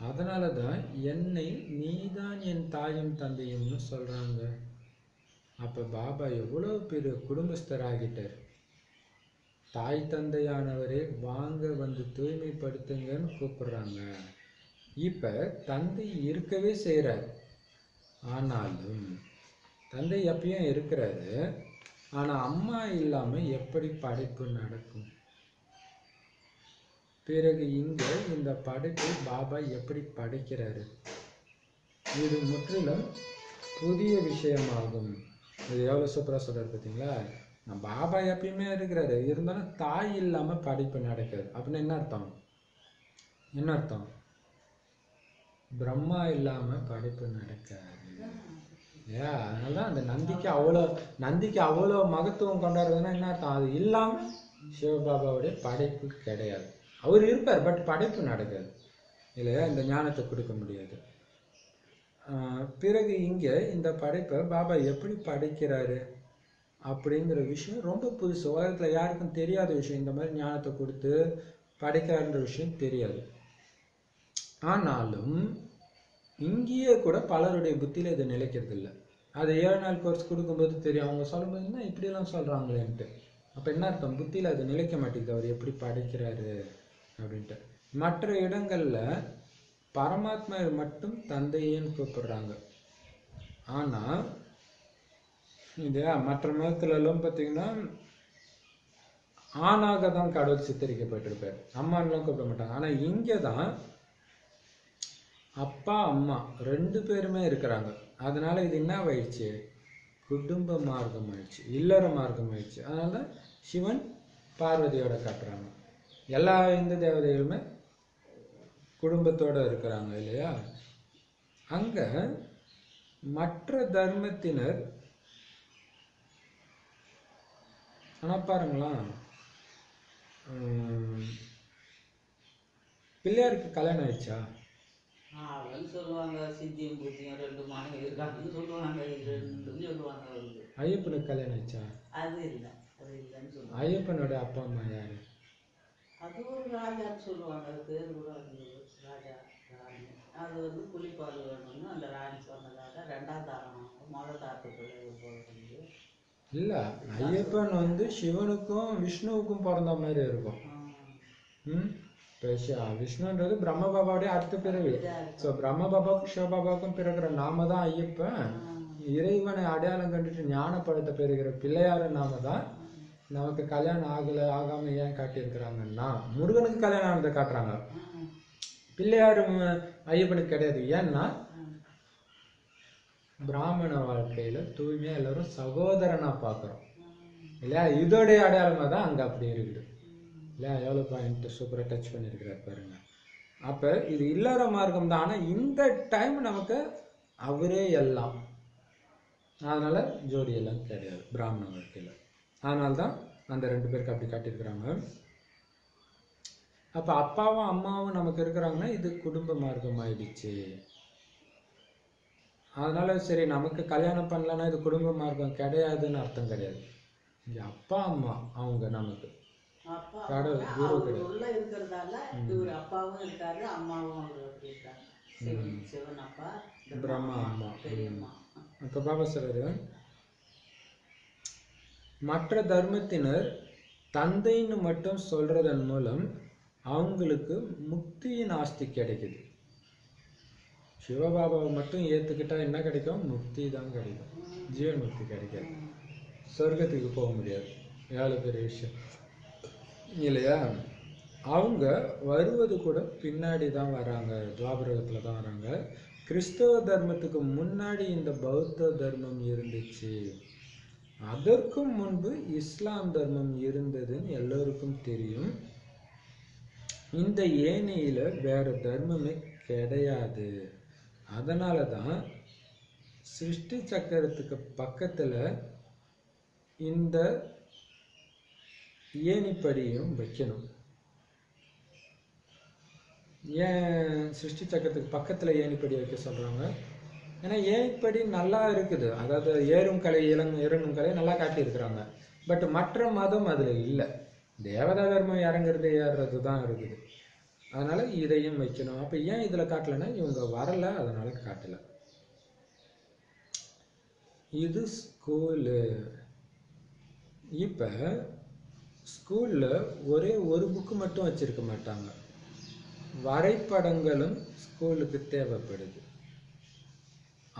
அதனால தான் என்னை நீதான் என் தாயும் தந்தையும்னு சொல்கிறாங்க. அப்போ பாபா எவ்வளோ பெரிய குடும்பஸ்தராகிட்டார். தாய் தந்தையானவரே வாங்க வந்து தூய்மைப்படுத்துங்கன்னு கூப்பிடுறாங்க. இப்போ தந்தை இருக்கவே செய்கிறார். ஆனாலும் தந்தை எப்பயும் இருக்கிறாரு. ஆனால் அம்மா இல்லாமல் எப்படி படைப்பு நடக்கும்? பிறகு இங்கே இந்த படைப்பை பாபா எப்படி படைக்கிறாரு? இது முற்றிலும் புதிய விஷயமாகும். இது எவ்வளோ சூப்பராக சொல்கிறார் பார்த்தீங்களா? பாபா எப்பயுமே இருக்கிறாரு, இருந்தாலும் தாய் இல்லாமல் படைப்பு நடக்காது. அப்படின்னு என்ன அர்த்தம்? என்ன அர்த்தம்? பிரம்மா இல்லாமல் படைப்பு நடக்காது. அதனால தான் அந்த நந்திக்கு அவ்வளோ மகத்துவம் கொண்டாடுறதுன்னா என்ன அர்த்தம்? அது இல்லாமல் சிவபாபாவுடைய படைப்பு கிடையாது. அவர் இருப்பார், பட் படைப்பு நடக்காது இல்லையா? இந்த ஞானத்தை கொடுக்க முடியாது. பிறகு இங்கே இந்த படைப்பை பாபா எப்படி படைக்கிறாரு அப்படிங்கிற விஷயம் ரொம்ப புதுசு. உலகத்தில் யாருக்கும் தெரியாத விஷயம். இந்த மாதிரி ஞானத்தை கொடுத்து படைக்கிறாருன்ற விஷயம் தெரியாது. ஆனாலும் இங்கேயே கூட பலருடைய புத்தியில் இது நிலைக்கிறது இல்லை. அது 7 நாள் கோர்ஸ் கொடுக்கும்போது தெரியும். அவங்க சொல்லும்போது என்ன இப்படியெல்லாம் சொல்கிறாங்களேன்ட்டு. அப்போ என்ன அர்த்தம்? புத்தியில் அது நிலைக்க மாட்டேங்குது, அவர் எப்படி படைக்கிறாரு அப்படின்ட்டு. மற்ற இடங்களில் பரமாத்மா மட்டும் தந்தையேன்னு கூப்பிடுறாங்க. ஆனால் இது மற்ற மதத்துலலாம் பார்த்தீங்கன்னா ஆணாக தான் கடவுள் சித்தரிக்கப்பட்டிருப்பார், அம்மான்லாம் கூப்பிட மாட்டாங்க. ஆனால் இங்கே தான் அப்பா அம்மா 2 பேருமே இருக்கிறாங்க. அதனால இது என்ன ஆயிடுச்சு? குடும்ப மார்க்கம் ஆயிடுச்சு, இல்லற மார்க்கம் ஆயிடுச்சு. அதனால சிவன் பார்வதியோட காட்டுறாங்க. எல்லா இந்து தேவதைகளுமே குடும்பத்தோட இருக்கிறாங்க இல்லையா? அங்க மற்ற தர்மத்தினர் ஆனால் பாருங்களா, பிள்ளையாருக்கு கல்யாணம் ஆயிடுச்சா? சொல்லுவாங்க சித்தியும் புத்தியும் 2 மனைவி இருக்காங்கன்னு சொல்லுவாங்க. 2 சொல்லுவாங்க. ஐயப்பனுக்கு கல்யாணம் ஆயிடுச்சா? அது இல்லை, அது இல்லைன்னு சொல்லுவாங்க. ஐயப்பனோட அப்பா அம்மா யாரு? அது ஒரு ராஜான்னு சொல்லுவாங்க. அது பேர் கூட ராஜா ராணி. அது புலிப்பால் வேணும்னு அந்த ராணி சொன்னதாக 2ஆம் தாரம் முதல் தாரத்துக்குள்ள போகிறது. இல்லை, ஐயப்பன் சிவனுக்கும் விஷ்ணுவுக்கும் பிறந்த மாதிரி இருக்கும். விஷ்ணுன்றது பிரம்ம பாபாவுடைய அடுத்த பிறவி. ஸோ பிரம்ம பாபாவுக்கும் சிவபாபாவுக்கும் பிறகுற நாம தான் ஐயப்பன். இறைவனை அடையாளம் கண்டுட்டு ஞான பழத்தை பெறுகிற பிள்ளையார நாம தான். நமக்கு கல்யாணம் ஆகாம ஏன் காட்டியிருக்கிறாங்கன்னா முருகனுக்கு கல்யாணம் ஆனதை காட்டுறாங்க. பிள்ளையாரு ஐயப்பனுக்கு கிடையாது. ஏன்னா பிராமண வாழ்க்கையில தூய்மையா எல்லாரும் சகோதரனா பார்க்குறோம் இல்லையா? இதோடைய அடையாளமா தான் அங்க அப்படி இருக்குது இல்லையா? எவ்வளோ பாயிண்ட் சூப்பராக டச் பண்ணியிருக்கிறார் பாருங்க. அப்போ இது இல்லற மார்க்கம் தான். ஆனால் இந்த டைம் நமக்கு அவரே எல்லாம். அதனால ஜோடி எல்லாம் கிடையாது பிராமண வாழ்க்கையில். அதனால தான் அந்த 2 பேருக்கு அப்படி காட்டியிருக்கிறாங்க. அப்போ அப்பாவும் அம்மாவும் நமக்கு இருக்கிறாங்கன்னா இது குடும்ப மார்க்கம் ஆயிடுச்சு. அதனால சரி நமக்கு கல்யாணம் பண்ணலன்னா இது குடும்ப மார்க்கம் கிடையாதுன்னு அர்த்தம் கிடையாது. இங்கே அப்பா அம்மா அவங்க நமக்கு கடவுள் குரு இருக்கிறதால இவர் அப்பாவும் இருக்காரு, அம்மாவும் இருக்காங்க. சிவன் அப்பா, பிரம்மா அம்மா. அப்போ பாபா சொல்றாரு, மற்ற தர்மத்தினர் தந்தைன்னு மட்டும் சொல்றதன் மூலம் அவங்களுக்கு முக்தியின் ஆஸ்தி கிடைக்குது. சிவபாபாவை மட்டும் ஏற்றுக்கிட்டா என்ன கிடைக்கும்? முக்தி தான் கிடைக்கும், ஜீவன் முக்தி கிடைக்காது. சொர்க்கத்துக்கு போக முடியாது. எவ்வளோ பெரிய விஷயம் இல்லையா? அவங்க வருவது கூட பின்னாடி தான் வராங்க, துவாபரகத்தில் தான் வராங்க. கிறிஸ்தவ தர்மத்துக்கு முன்னாடி இந்த பௌத்த தர்மம் இருந்துச்சு, அதற்கும் முன்பு இஸ்லாம் தர்மம் இருந்ததுன்னு எல்லோருக்கும் தெரியும். இந்த ஏனையில வேற தர்மமே கிடையாது. அதனால தான் சிருஷ்டி சக்கரத்துக்கு பக்கத்துல இந்த ஏணிப்படியும் வைக்கணும். ஏன் சிருஷ்டி சக்கரத்துக்கு பக்கத்துல ஏணிப்படி வைக்க சொல்றாங்க? ஏன்னா ஏணிப்படி நல்லா இருக்குது, அதாவது ஏறும் கலை இறங்கும் கலை நல்லா காட்டியிருக்கிறாங்க. பட் மற்ற மதம் அதுல இல்லை, தேவதா தர்மம் இறங்குறது ஏறுறது தான் இருக்குது. அதனால இதையும் வைக்கணும். அப்ப ஏன் இதுல காட்டலைன்னா இவங்க வரல, அதனால காட்டல. இது ஸ்கூலு. இப்ப ஸ்கூல்ல ஒரே ஒரு புக்கு மட்டும் வச்சிருக்க மாட்டாங்க, வரைபடங்களும் ஸ்கூலுக்கு தேவைப்படுது.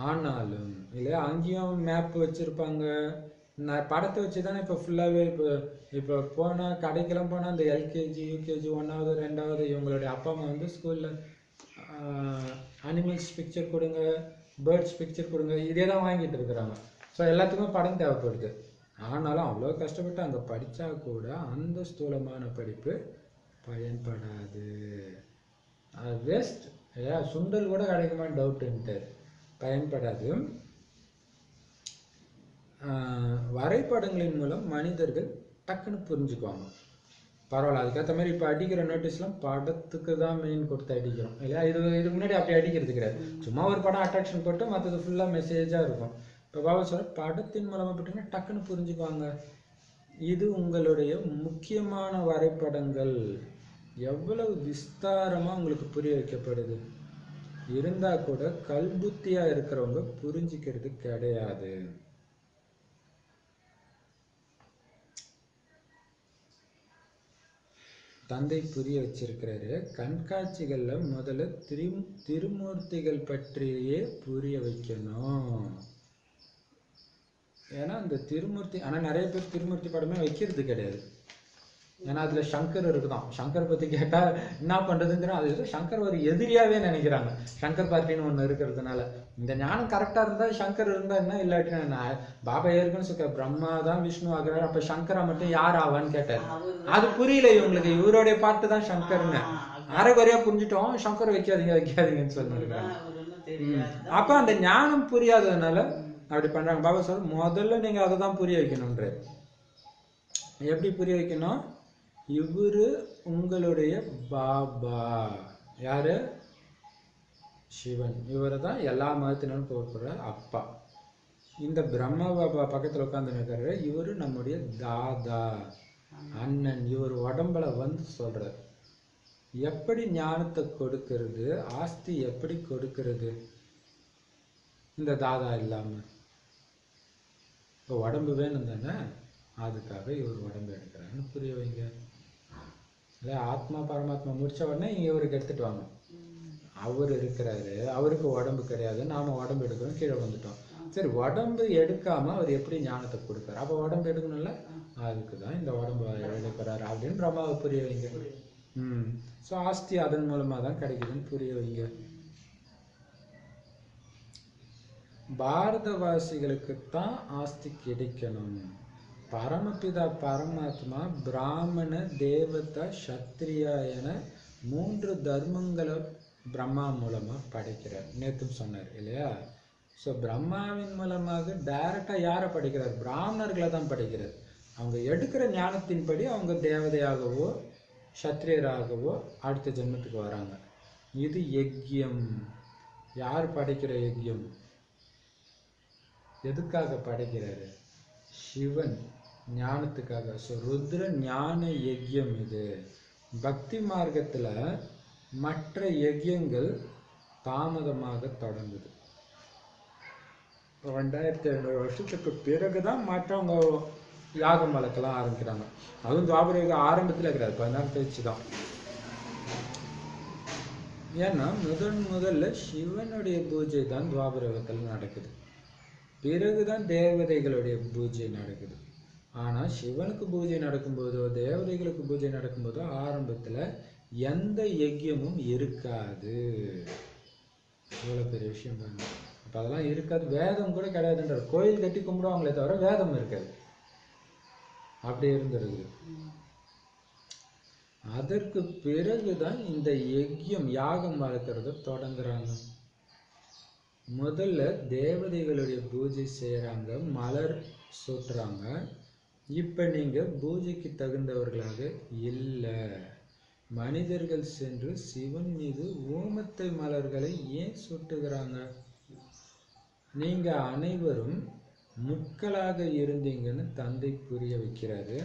ஆனாலும் இல்லையா, அங்கேயும் மேப் வச்சிருப்பாங்க. நான் படத்தை வச்சு தானே இப்போ ஃபுல்லாகவே இப்போ போனால் கடைக்கெல்லாம் போனால் அந்த எல்கேஜி யூகேஜி 1வது 2வது இவங்களுடைய அப்பா அம்மா வந்து ஸ்கூலில் அனிமல்ஸ் பிக்சர் கொடுங்க, பேர்ட்ஸ் பிக்சர் கொடுங்க, இதே தான் வாங்கிட்டு இருக்கிறாங்க. ஸோ எல்லாத்துக்குமே படம் தேவைப்படுது. ஆனாலும் அவ்வளோ கஷ்டப்பட்டு அங்கே படித்தா கூட அந்த ஸ்தூலமான படிப்பு பயன்படாது, வேஸ்ட். இல்லையா, சுண்டல் கூட கிடைக்குமான்னு டவுட்டுன்ட்டு பயன்படாது. வரைபடங்களின் மூலம் மனிதர்கள் டக்குன்னு புரிஞ்சுக்குவாங்க. பரவாயில்ல, அதுக்கேற்ற மாதிரி இப்போ அடிக்கிற நோட்டீஸ்லாம் படத்துக்கு தான் மெயின் கொடுத்து அடிக்கிறோம் இல்லையா. இதுக்கு முன்னாடி அப்படி அடிக்கிறது கிடையாது, சும்மா ஒரு படம் அட்ராக்ஷன் போட்டு மற்றது ஃபுல்லாக மெசேஜாக இருக்கும். இப்போ பாபா சொல்ற படத்தின் மூலமாக போட்டிங்கன்னா டக்குன்னு புரிஞ்சுக்குவாங்க. இது உங்களுடைய முக்கியமான வரைபடங்கள், எவ்வளவு விஸ்தாரமாக உங்களுக்கு புரிய வைக்கப்படுது. இருந்தால் கூட கல்புத்தியாக இருக்கிறவங்க புரிஞ்சிக்கிறது கிடையாது. தந்தை புரிய வச்சிருக்கிறாரு, கண்காட்சிகள்ல முதல்ல திருமூர்த்திகள் பற்றியே புரிய வைக்கணும். ஏன்னா அந்த திருமூர்த்தி, ஆனால் நிறைய பேர் திருமூர்த்தி படமே வைக்கிறது கிடையாது. ஏன்னா அதுல சங்கர் இருக்குதான். சங்கர் பத்தி கேட்டா என்ன பண்றதுங்கிற, அது சங்கர் ஒரு எதிரியாவே நினைக்கிறாங்க, சங்கர் பார்ட்டின்னு ஒண்ணு இருக்கிறதுனால. இந்த ஞானம் கரெக்டா இருந்தா சங்கர் இருந்தா என்ன, இல்லாட்டினா பாபா ஏற்கனவே சொல்ற பிரம்மா தான் விஷ்ணு ஆகிறாரு, அப்ப சங்கரா மட்டும் யார் ஆவான்னு கேட்டாரு. அது புரியல இவங்களுக்கு, இவருடைய பாட்டு தான் சங்கர்னு அரைகுறையா புரிஞ்சுட்டோம். சங்கர் வைக்காதீங்கன்னு சொல்லிருக்காங்க. அப்ப அந்த ஞானம் புரியாததுனால அப்படி பண்றாங்க. பாபா சொல்ற முதல்ல நீங்க அதை தான் புரிய வைக்கணும்ன்ற. எப்படி புரிய வைக்கணும்? இவரு உங்களுடைய பாபா. யாரு? சிவன். இவரை தான் எல்லா மதத்தினரும் கூப்பிடுற அப்பா. இந்த பிரம்ம பாபா பக்கத்துல உட்கார்ந்து இருக்காரு, இவரு நம்முடைய தாதா, அண்ணன். இவர் உடம்புல வந்து சொல்றாரு எப்படி ஞானத்தை கொடுக்கிறது, ஆஸ்தி எப்படி கொடுக்கிறது இந்த தாதா இல்லாம. இப்போ உடம்பு வேணும் தானே, அதுக்காக இவர் உடம்பு எடுக்கிறாருன்னு புரிய வைங்க. இல்லை ஆத்மா பரமாத்மா முடிச்ச உடனே இவருக்கு எடுத்துட்டு வாங்க. அவர் இருக்கிறாரு, அவருக்கு உடம்பு கிடையாது, நாம உடம்பு எடுக்கிறோம், கீழே வந்துட்டோம். சரி, உடம்பு எடுக்காம அவர் எப்படி ஞானத்தை கொடுக்காரு? அப்ப உடம்பு எடுக்கணும்ல, அதுக்குதான் இந்த உடம்பு எடுக்கிறாரு அப்படின்னு பிரம்மாவை புரிய வைங்க. ஸோ ஆஸ்தி அதன் மூலமா தான் கிடைக்குதுன்னு புரிய வைங்க. பாரதவாசிகளுக்குத்தான் ஆஸ்தி கிடைக்கணும். பரமபிதா பரமாத்மா பிராமண, தேவதா, சத்திரியா என 3 தர்மங்களை பிரம்மா மூலமா படைக்கிறார். நேத்தும் சொன்னார் இல்லையா. ஸோ பிரம்மாவின் மூலமாக டைரக்டா யாரை படைக்கிறார்? பிராமணர்களை தான் படைக்கிறார். அவங்க எடுக்கிற ஞானத்தின்படி அவங்க தேவதையாகவோ சத்திரியராகவோ அடுத்த ஜென்மத்துக்கு வராங்க. இது யஜ்யம். யார் படைக்கிற யஜ்யம்? எதுக்காக படைக்கிறாரு? சிவன் ஞானத்துக்காக. ஸோ ருத்ர ஞான யஜ்யம் இது. பக்தி மார்க்கத்துல மற்ற யஜ்யங்கள் தாமதமாக தொடங்குது. 2500 வருஷத்துக்கு பிறகுதான் மற்றவங்க யாகம் வளர்க்கலாம் ஆரம்பிக்கிறாங்க. அதுவும் துவாபர ஆரம்பத்தில் இருக்கிறாரு, 14 கழிச்சு தான். ஏன்னா முதல்ல சிவனுடைய பூஜை தான் துவாபர யுகத்தில் நடக்குது, பிறகுதான் தேவதைகளுடைய பூஜை நடக்குது. ஆனா சிவனுக்கு பூஜை நடக்கும்போதோ தேவதைகளுக்கு பூஜை நடக்கும்போதோ ஆரம்பத்துல எந்த யஜ்யமும் இருக்காது. இவ்வளவு பெரிய விஷயம் பாருங்க. அப்ப அதெல்லாம் இருக்காது, வேதம் கூட கிடையாதுன்றார். கோயில் கட்டி கும்பிடுவாங்களே தவிர வேதம் இருக்காது. அப்படி இருந்துருது. அதற்கு பிறகுதான் இந்த யஜ்யம் யாகம் வளர்க்கறத தொடங்குறாங்க. முதல்ல தேவதைகளுடைய பூஜை செய்யறாங்க, மலர் சூட்டுறாங்க. இப்ப நீங்க பூஜைக்கு தகுந்தவர்களாக இல்லை. மனிதர்கள் சென்று சிவன் மீது ஊமத்தை மலர்களை ஏன் சூட்டுகிறாங்க? நீங்க அனைவரும் முட்களாக இருந்தீங்கன்னு தந்தை புரிய வைக்கிறாரு.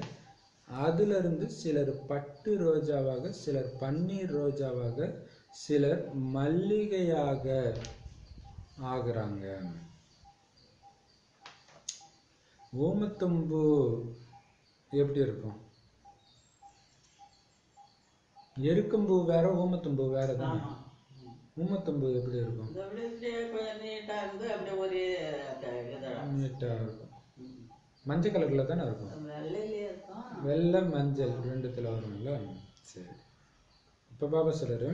அதுல இருந்து சிலர் பட்டு ரோஜாவாக, சிலர் பன்னீர் ரோஜாவாக, சிலர் மல்லிகையாக ஆகுறாங்க. ஊமத்தம்பூ எப்படி இருக்கும்? எருக்கம்பூ வேற, ஊமத்தம்பூ வேற தானே. ஆமா. ஊமத்தம்பூ எப்படி இருக்கும்? இது அப்படியே கொஞ்சம் நீட்டா இருந்து அப்படியே ஒரு நீட்டா இருக்கும். மஞ்சள் கலர்ல தானே இருக்கும். வெள்ளையிலே இருக்கும். வெள்ளை மஞ்சள் ரெண்டுத்துல வரும்ல. சரி, இப்ப பாபா சொல்றாரு,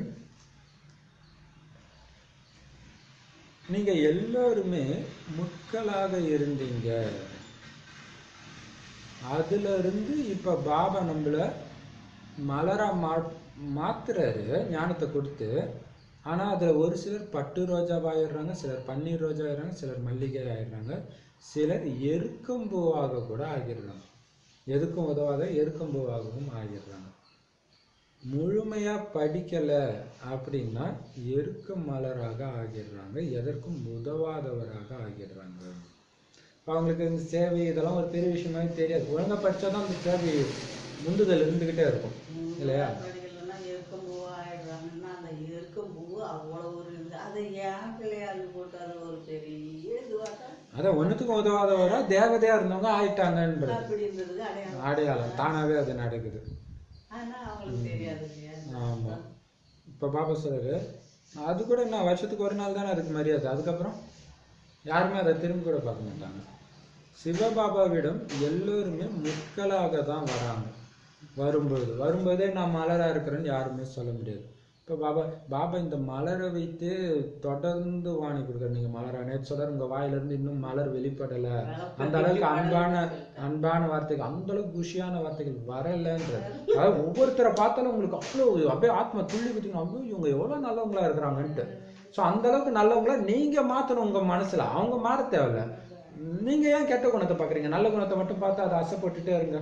நீங்க எல்லாருமே முட்களாக இருந்தீங்க. அதுல இருந்து இப்ப பாபா நம்மள மலரா மாத்துறாரு ஞானத்தை கொடுத்து. ஆனா அதுல ஒரு சிலர் பட்டு ரோஜாவா ஆயிடுறாங்க, சிலர் பன்னீர் ரோஜா ஆயிடுறாங்க, சிலர் மல்லிகை ஆயிடுறாங்க, சிலர் எருக்கம்பூவாக கூட ஆகிடுறாங்க. எதுக்கும் உதவாத எருக்கம்பூவாகவும் ஆகிடுறாங்க. முழுமையா படிக்கல அப்படின்னா எருக்க மலராக ஆகிடுறாங்க, எதற்கும் உதவாதவராக ஆகிடுறாங்க. அவங்களுக்கு இந்த சேவை இதெல்லாம் ஒரு பெரிய விஷயமாவே தெரியாது. ஒழுங்கா படிச்சாதான் அந்த சேவை முந்துதல் இருந்துகிட்டே இருக்கும் இல்லையா? படிக்கலன்னா எருக்கம்பூவா ஆயிடுறாங்கன்னா அந்த எருக்கம்பூ அவ்வளவு ஒரு அதை ஏன் பிள்ளையாரு போட்டு அது ஒரு பெரிய இதுவாக அதான் ஒண்ணுத்துக்கும் உதவாதவரா தேவதையா இருந்தவங்க ஆயிட்டாங்கன்றது அப்படின்றது அடையாளம். தானாவே அது நடக்குது. ஆனா அவங்களுக்கு தெரியாது இல்லையா? ஆமா. இப்ப பாபா சொல்றாரு, அது கூட என்ன வருஷத்துக்கு ஒரு நாள் தானே அதுக்கு மரியாதை. அதுக்கப்புறம் யாருமே அதை திரும்பி கூட பார்க்க மாட்டாங்க. சிவபாபாவிடம் எல்லோருமே முட்களாக தான் வராங்க. வரும்போதே நான் மலரா இருக்கிறேன்னு யாருமே சொல்ல முடியாது. இப்போ பாபா இந்த மலரை வைத்து தொடர்ந்து வாணி கொடுக்குறாரு. நீங்க மலரா நேற்று சொல்றாரு, உங்க வாயிலிருந்து இன்னும் மலர் வெளிப்படல. அந்த அளவுக்கு அன்பான வார்த்தைகள், அந்த அளவுக்கு குஷியான வார்த்தைகள் வரலன்றது. அதாவது ஒவ்வொருத்தரை பார்த்தாலும் உங்களுக்கு அவ்வளோ அப்படியே ஆத்மா துள்ளி குத்திக்கணும், அவ்வளோ இவங்க எவ்வளவு நல்லவங்களா இருக்கிறாங்கன்ட்டு. ஸோ அந்த அளவுக்கு நல்லவங்கள நீங்க மாத்தணும் உங்க மனசுல. அவங்க மாற தேவையில்ல. நீங்க ஏன் கெட்ட குணத்தை பாக்குறீங்க? நல்ல குணத்தை மட்டும் பார்த்தா அதை ஆசைப்பட்டுட்டே இருங்க.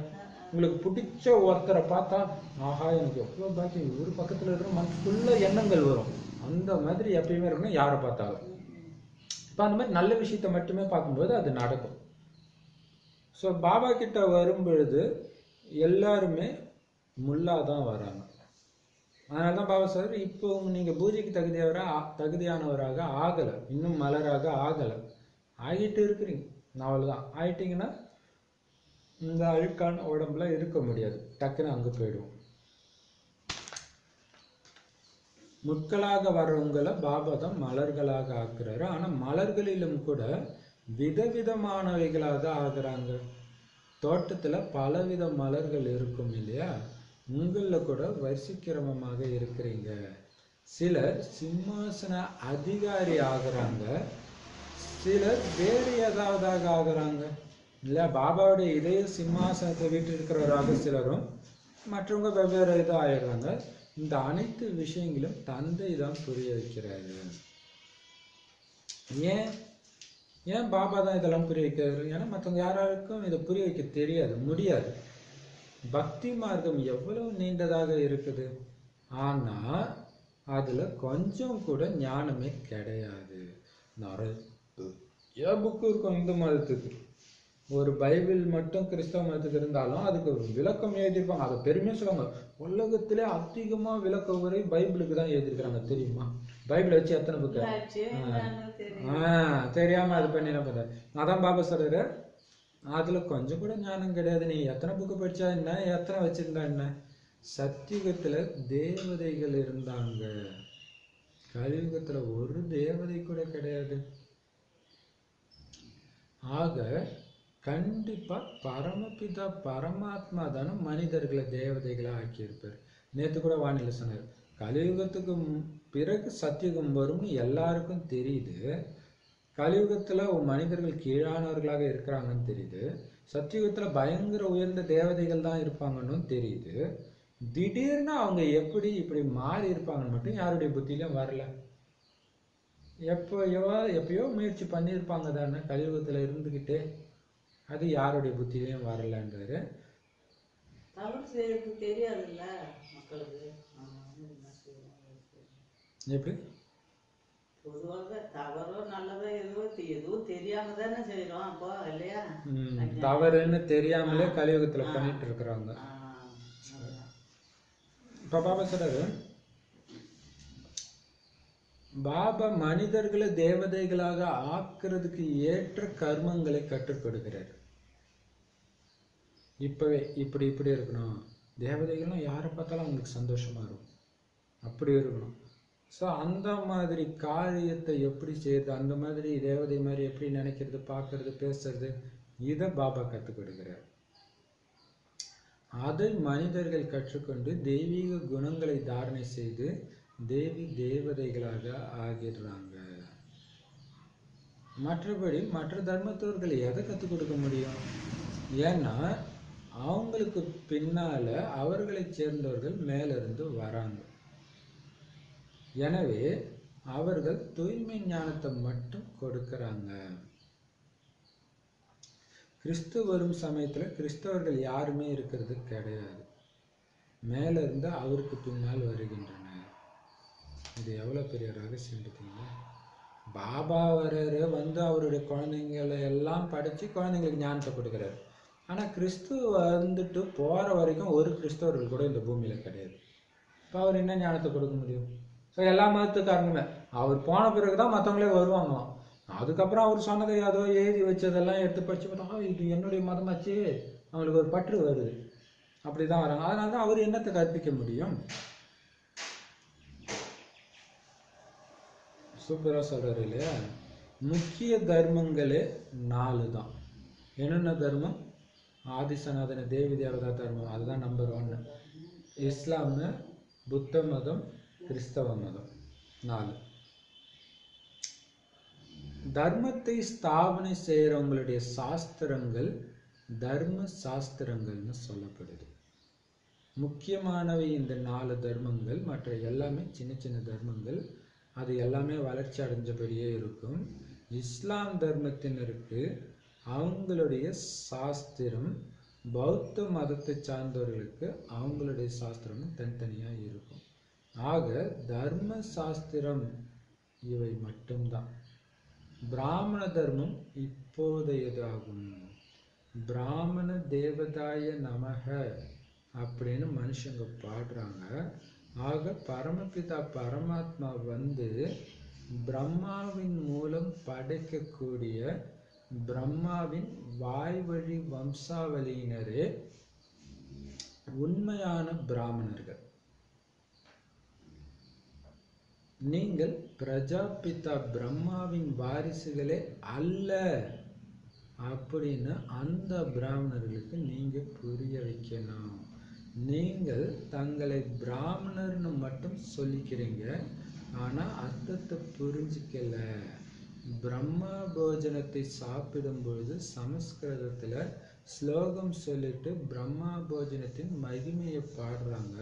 உங்களுக்கு பிடிச்ச ஒருத்தரை பார்த்தா ஆஹா எனக்கு எவ்வளோ பாக்கியம், ஒரு பக்கத்துல இருக்கிற மனசுக்குள்ள எண்ணங்கள் வரும். அந்த மாதிரி எப்பயுமே இருக்கணும் யாரை பார்த்தாலும். இப்போ அந்த மாதிரி நல்ல விஷயத்த மட்டுமே பார்க்கும்போது அது நடக்கும். ஸோ பாபா கிட்ட வரும்பொழுது எல்லாருமே முல்லாதான் வராங்க. அதனால தான் பாபா சார் இப்போ நீங்க பூஜைக்கு தகுதியானவராக ஆகலை, இன்னும் மலராக ஆகலை. ஆகிட்டு இருக்கிறீங்க, அவ்வளவுதான். ஆயிட்டீங்கன்னா இந்த அழுக்கான உடம்புல இருக்க முடியாது, டக்குன்னு அங்க போயிடுவோம். முட்களாக வர்றவங்களை பாபா தான் மலர்களாக ஆக்குறாரு. ஆனா மலர்களிலும் கூட விதவிதமானவைகளாக ஆகுறாங்க. தோட்டத்துல பலவித மலர்கள் இருக்கும் இல்லையா? உங்களில் கூட வரிசைக்கிரமமாக இருக்கிறீங்க. சிலர் சிம்மாசன அதிகாரி ஆகுறாங்க, சிலர் வேறு ஏதாவதாக ஆகுறாங்க இல்ல. பாபாவுடைய இதய சிம்மாசனத்தை வீட்டு இருக்கிறவராக சிலரும், மற்றவங்க வெவ்வேறு இது ஆயிடுறாங்க. இந்த அனைத்து விஷயங்களும் தந்தை தான் புரிய வைக்கிறாரு. ஏன் பாபா தான் இதெல்லாம் புரிய வைக்கிறாரு? ஏன்னா மற்றவங்க யாராருக்கும் இதை புரிய வைக்க தெரியாது, முடியாது. பக்தி மார்க்கம் எவ்வளவு நீண்டதாக இருக்குது, ஆனா அதுல கொஞ்சம் கூட ஞானமே கிடையாது. நிறைய புக்கு இருக்கும் இந்து மதத்துக்கு. ஒரு பைபிள் மட்டும் கிறிஸ்தவ மதத்துக்கு இருந்தாலும் அதுக்கு விளக்கம் எழுதியிருப்பாங்க. அதை பெருமையா சொல்லுவாங்க, உலகத்திலே அதிகமா விளக்க உரை பைபிளுக்கு தான் எழுதியிருக்கிறாங்க தெரியுமா? பைபிளை வச்சு எத்தனை புக்கு தெரியாம அது பண்ணி என்ன பண்ற. அதான் பாபா சொல்றாரு, அதுல கொஞ்சம் கூட ஞானம் கிடையாது. நீ எத்தனை புக்கு படிச்சா என்ன, எத்தனை வச்சிருந்தா என்ன? சத்தியுகத்துல தேவதைகள் இருந்தாங்க, கலியுகத்துல ஒரு தேவதை கூட கிடையாது. ஆக கண்டிப்பா பரமபிதா பரமாத்மா தானே மனிதர்களை தேவதைகளா ஆக்கியிருப்பார். நேத்து கூட வானிலை சொன்னார், கலியுகத்துக்கு பிறகு சத்தியுகம் வரும்னு எல்லாருக்கும் தெரியுது. கலியுகத்துல மனிதர்கள் கீழானவர்களாக இருக்கிறாங்கன்னு தெரியுது. சத்தியுகத்துல பயங்கர உயர்ந்த தேவதைகள் தான் இருப்பாங்கன்னு தெரியுது. திடீர்னு அவங்க எப்படி இப்படி மாறி இருப்பாங்கன்னு மட்டும் யாருடைய புத்தியிலும் வரல. எப்பயோ முயற்சி பண்ணியிருப்பாங்க தானே கலியுகத்துல இருந்துகிட்டே, அது யாருடைய புத்தியிலையும் வரலன்றாரு. தவறு செய்யறது தெரியாதுல்ல மக்களுக்கு. எப்படி பொதுவாக தவறோ நல்லதோ எதுவும் தெரியாம தானே செய்யறோம் அப்போ இல்லையா? தவறுன்னு தெரியாமலே கலியுகத்துல பண்ணிட்டு இருக்கிறாங்க. இப்ப பாபா சொல்றாரு, பாபா மனிதர்களை தேவதைகளாக ஆக்குறதுக்கு ஏற்ற கர்மங்களை கற்றுக் கொடுக்கிறார். இப்பவே இப்படி இப்படி இருக்கணும், தேவதைகள்லாம் யாரை பார்த்தாலும் அவங்களுக்கு சந்தோஷமா இருக்கும், அப்படி இருக்கணும். ஸோ அந்த மாதிரி காரியத்தை எப்படி செய்யறது, அந்த மாதிரி தேவதை மாதிரி எப்படி நினைக்கிறது, பார்க்கறது, பேசுறது, இதை பாபா கற்றுக் கொடுக்கிறார். அதை மனிதர்கள் கற்றுக்கொண்டு தெய்வீக குணங்களை தாரணை செய்து தேவி தேவதைகளாக ஆகிடுறாங்க. மற்றபடி மற்ற தர்மத்தவர்கள் எதை கற்றுக் கொடுக்க முடியும்? ஏன்னா அவங்களுக்கு பின்னால அவர்களை சேர்ந்தவர்கள் மேலிருந்து வராங்க. எனவே அவர்கள் தூய்மை ஞானத்தை மட்டும் கொடுக்கறாங்க. கிறிஸ்து வரும் சமயத்துல கிறிஸ்தவர்கள் யாருமே இருக்கிறது கிடையாது, மேல இருந்து அவருக்கு பின்னால் வருகின்றனர். இது எவ்வளவு பெரிய ரகசியம் பார்த்தீங்களா? பாபா வர்றாரு, வந்து அவருடைய குழந்தைங்களை எல்லாம் படிச்சு குழந்தைங்களுக்கு ஞானத்தை கொடுக்குறாரு. ஆனா கிறிஸ்து வந்துட்டு போற வரைக்கும் ஒரு கிறிஸ்தவர்கள் கூட இந்த பூமியில கிடையாது. இப்போ அவர் என்ன ஞானத்தை கொடுக்க முடியும்? ஸோ எல்லா மதத்துக்காரங்களுமே அவர் போன பிறகுதான் மற்றவங்களே வருவாங்களாம். அதுக்கப்புறம் அவர் சொன்னதை ஏதோ எழுதி வச்சதெல்லாம் எடுத்து படிச்சு பார்த்தா இது என்னுடைய மதமாச்சு, அவங்களுக்கு ஒரு பற்று வருது, அப்படிதான் வராங்க. அதனால தான் அவர் என்னத்தை கற்பிக்க முடியும்? சூப்பரா சொல்றாரு இல்லையா? முக்கிய தர்மங்களே 4 தான். என்னென்ன தர்மம்? ஆதிசநாதன தேவி தேவதா தர்மம், அதுதான் நம்பர் 1. இஸ்லாம், புத்த மதம், கிறிஸ்தவ மதம், 4. தர்மத்தை ஸ்தாபனை செய்யறவங்களுடைய சாஸ்திரங்கள் தர்ம சாஸ்திரங்கள்னு சொல்லப்படுது. முக்கியமானவை இந்த 4 தர்மங்கள். மற்ற எல்லாமே சின்ன சின்ன தர்மங்கள், அது எல்லாமே வளர்ச்சி அடைஞ்சபடியே இருக்கும். இஸ்லாம் தர்மத்தினருக்கு அவங்களுடைய சாஸ்திரம், பௌத்த மதத்தை சார்ந்தவர்களுக்கு அவங்களுடைய சாஸ்திரமும் தனித்தனியா இருக்கும். ஆக தர்ம சாஸ்திரம் இவை மட்டும்தான். பிராமண தர்மம் இப்போதையதாகும். பிராமண தேவதாய நமக அப்படின்னு மனுஷங்க பாடுறாங்க. ஆக பரமபிதா பரமாத்மா வந்து பிரம்மாவின் மூலம் படைக்கக்கூடிய பிரம்மாவின் வாய்வழி வம்சாவளியினரே உண்மையான பிராமணர்கள். நீங்கள் பிரஜாபிதா பிரம்மாவின் வாரிசுகளே அல்ல அப்படின்னு அந்த பிராமணர்களுக்கு நீங்க புரிய வைக்கணும். நீங்கள் தங்களை பிராமணர்னு மட்டும் சொல்லிக்கிறீங்க, ஆனா அர்த்தத்தை புரிஞ்சுக்கல. பிரம்மா போஜனத்தை சாப்பிடும் பொழுது சமஸ்கிருதத்துல ஸ்லோகம் சொல்லிட்டு பிரம்மா போஜனத்தின் மகிமையை பாடுறாங்க,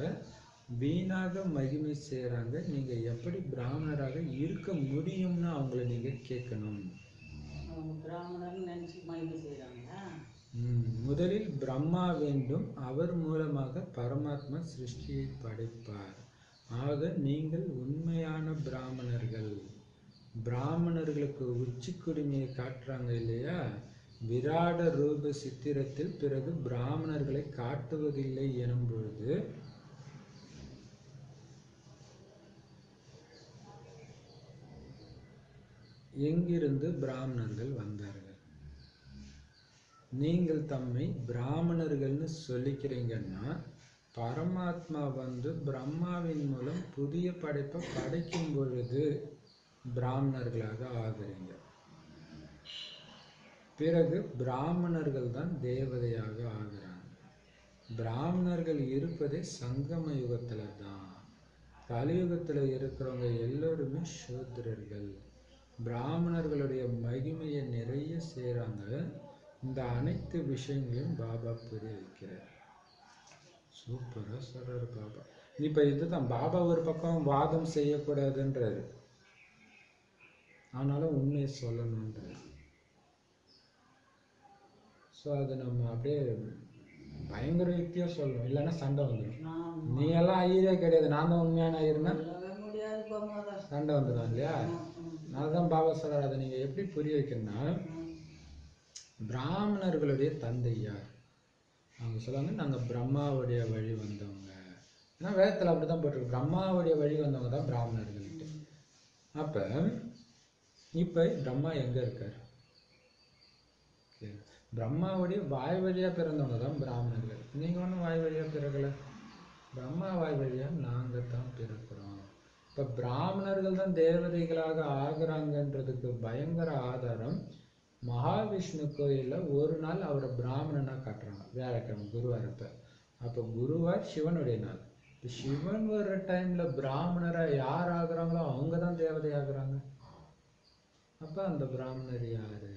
வீணாக மகிமை செய்யறாங்க. நீங்க எப்படி பிராமணராக இருக்க முடியும்னு அவங்கள நீங்க கேட்கணும். முதலில் பிரம்மா வேண்டும், அவர் மூலமாக பரமாத்மா சிருஷ்டியை படைப்பார். ஆக நீங்கள் உண்மையான பிராமணர்கள். பிராமணர்களுக்கு உச்சி குடுமையை காட்டுறாங்க இல்லையா? விராட ரூப சித்திரத்தில் பிறகு பிராமணர்களை காட்டுவதில்லை எனும் பொழுது எங்கிருந்து பிராமணர்கள் வந்தார்கள்? நீங்கள் தம்மை பிராமணர்கள்னு சொல்லிக்கிறீங்கன்னா பரமாத்மா வந்து பிரம்மாவின் மூலம் புதிய படைப்பை படைக்கும் பொழுது பிராமணர்களாக ஆகுறீங்க. பிறகு பிராமணர்கள் தான் தேவதையாக ஆகிறாங்க. பிராமணர்கள் இருப்பதே சங்கம யுகத்துல தான். கலியுகத்துல இருக்கிறவங்க எல்லோருமே சூத்திரர்கள். பிராமணர்களுடைய மகிமையை நிறைய செய்றாங்க. இந்த அனைத்து விஷயங்களையும் பாபா புரிய வைக்கிறார். சூப்பரா சொல்றாரு பாபா. இப்ப இதுதான் பாபா ஒரு பக்கம் வாதம் செய்யக்கூடாதுன்றாரு, ஆனாலும் உண்மையை சொல்லணுன்றாரு. ஸோ அது நம்ம அப்படியே பயங்கர யுக்தியா சொல்லணும், இல்லைன்னா சண்டை வந்துடும். நீ எல்லாம் ஐயரே கிடையாது, நான் தான் உண்மையான ஐயர்னா சண்டை வந்துடும் இல்லையா? அதுதான் பாபா சொல்றாரு. அதை நீங்க எப்படி புரிய வைக்கணும்னா, பிராமணர்களுடைய தந்தை யார்? அவங்க சொல்லுவாங்க, நாங்க பிரம்மாவுடைய வழி வந்தவங்க. ஏன்னா வேதத்துல அப்படிதான் போட்டிருக்கு, பிரம்மாவுடைய வழி வந்தவங்க தான் பிராமணர்கள்ட்டு. அப்ப இப்ப பிரம்மா எங்க இருக்காரு? பிரம்மாவுடைய வாய் வழியா பிறந்தவங்க தான் பிராமணர்கள். நீங்க ஒன்றும் வாய் வழியா பிறக்கல, பிரம்மா வாய் வழியா நாங்க தான் பிறக்கிறோம். இப்ப பிராமணர்கள் தான் தேவதைகளாக ஆகுறாங்கன்றதுக்கு பயங்கர ஆதாரம் மகாவிஷ்ணு கோயில்ல ஒரு நாள் அவரை பிராமணனா காட்டுறாங்க, வியாழக்கிழமை குருவாரப்ப. அப்ப குருவார் சிவனுடைய நாள். சிவன் வர்ற டைம்ல பிராமணரா யார் ஆகுறாங்களோ அவங்க தான் தேவதை ஆகுறாங்க. அப்ப அந்த பிராமணர் யாரு?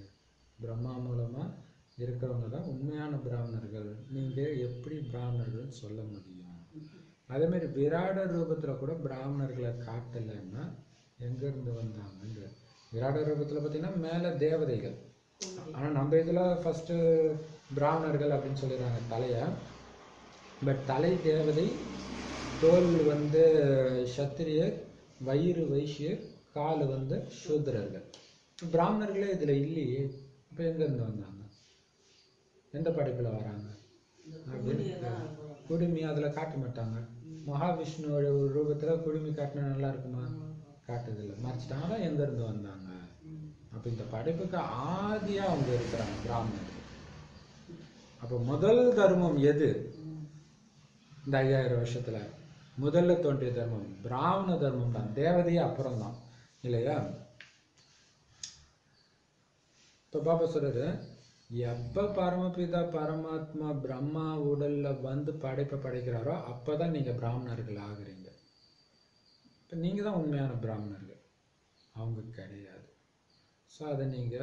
பிரம்மா மூலமா இருக்கிறவங்க தான் உண்மையான பிராமணர்கள். நீங்க எப்படி பிராமணர்கள் சொல்ல முடியும்? அதே மாதிரி விராட ரூபத்துல கூட பிராமணர்களை காட்டலைன்னா எங்க இருந்து வந்தாங்க? விராட ரூபத்துல பார்த்தீங்கன்னா மேல தேவதைகள், ஆனா நம்ம இதுல ஃபர்ஸ்ட் பிராமணர்கள் அப்படின்னு சொல்லிடுறாங்க தலைய. பட் தலை தேவதை, தோல் வந்து சத்திரியர், வயிறு வைசியர், கால் வந்து சூத்திரர்கள். பிராமணர்களே இதுல இல்லையே, இப்ப எங்க இருந்து வந்தாங்க? எந்த படைப்புல வராங்க அப்படின்னு குடுமி அதுல காட்ட மாட்டாங்க. மகாவிஷ்ணுவோட ஒரு ரூபத்துல குடுமி காட்டினா நல்லா இருக்குமா? காட்டுதில்லை, மறைச்சிட்டாங்க. எங்க இருந்து வந்தாங்க? அப்ப இந்த படைப்புக்கு ஆதியா அவங்க இருக்கிறாங்க பிராமணர்கள். அப்ப முதல் தர்மம் எது? இந்த 5000 வருஷத்துல முதல்ல தோன்றிய தர்மம் பிராமண தர்மம் தான். தேவதையே அப்புறம் தான் இல்லையா? இப்ப பாபா சொல்றாரு, எப்ப பரமபிதா பரமாத்மா பிரம்மா உடல்ல வந்து படைப்பை படைக்கிறாரோ அப்பதான் நீங்க பிராமணர்கள் ஆகுறீங்க. இப்ப நீங்க தான் உண்மையான பிராமணர்கள், அவங்க கிடையாது. ஸோ அதை நீங்க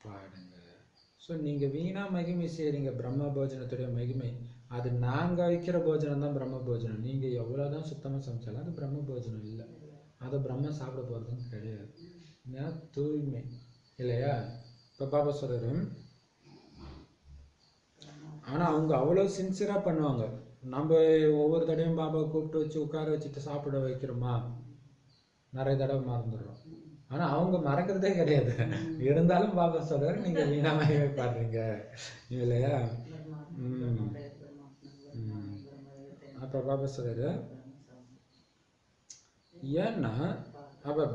பாடுங்க. ஸோ நீங்க வீணா மகிமை செய்றீங்க. பிரம்ம போஜனத்துடைய மகிமை அது நாங்க வைக்கிற போஜனம் தான் பிரம்ம போஜனம். நீங்க எவ்வளவுதான் சுத்தமா சமைச்சாலும் அது பிரம்ம போஜனம் இல்லை. அதை பிரம்ம சாப்பிட போறதும் கிடையாது. ஏன்னா தூய்மை இல்லையா? இப்ப பாபா சொல்றாரு, ஆனா அவங்க அவ்வளவு சின்சியரா பண்ணுவாங்க. நம்ம ஒவ்வொரு தடவையும் பாபா கூப்பிட்டு வச்சு உட்கார வச்சுட்டு சாப்பிட வைக்கிறோமா? நிறைய தடவை மறந்துடுறோம். ஆனா அவங்க மறக்கிறதே கிடையாது. இருந்தாலும் பாபா சொல்றாரு, நீங்க வீணாவே பாடுறீங்க இல்லையா? அப்ப பாபா சொல்றாரு, ஏன்னா அப்ப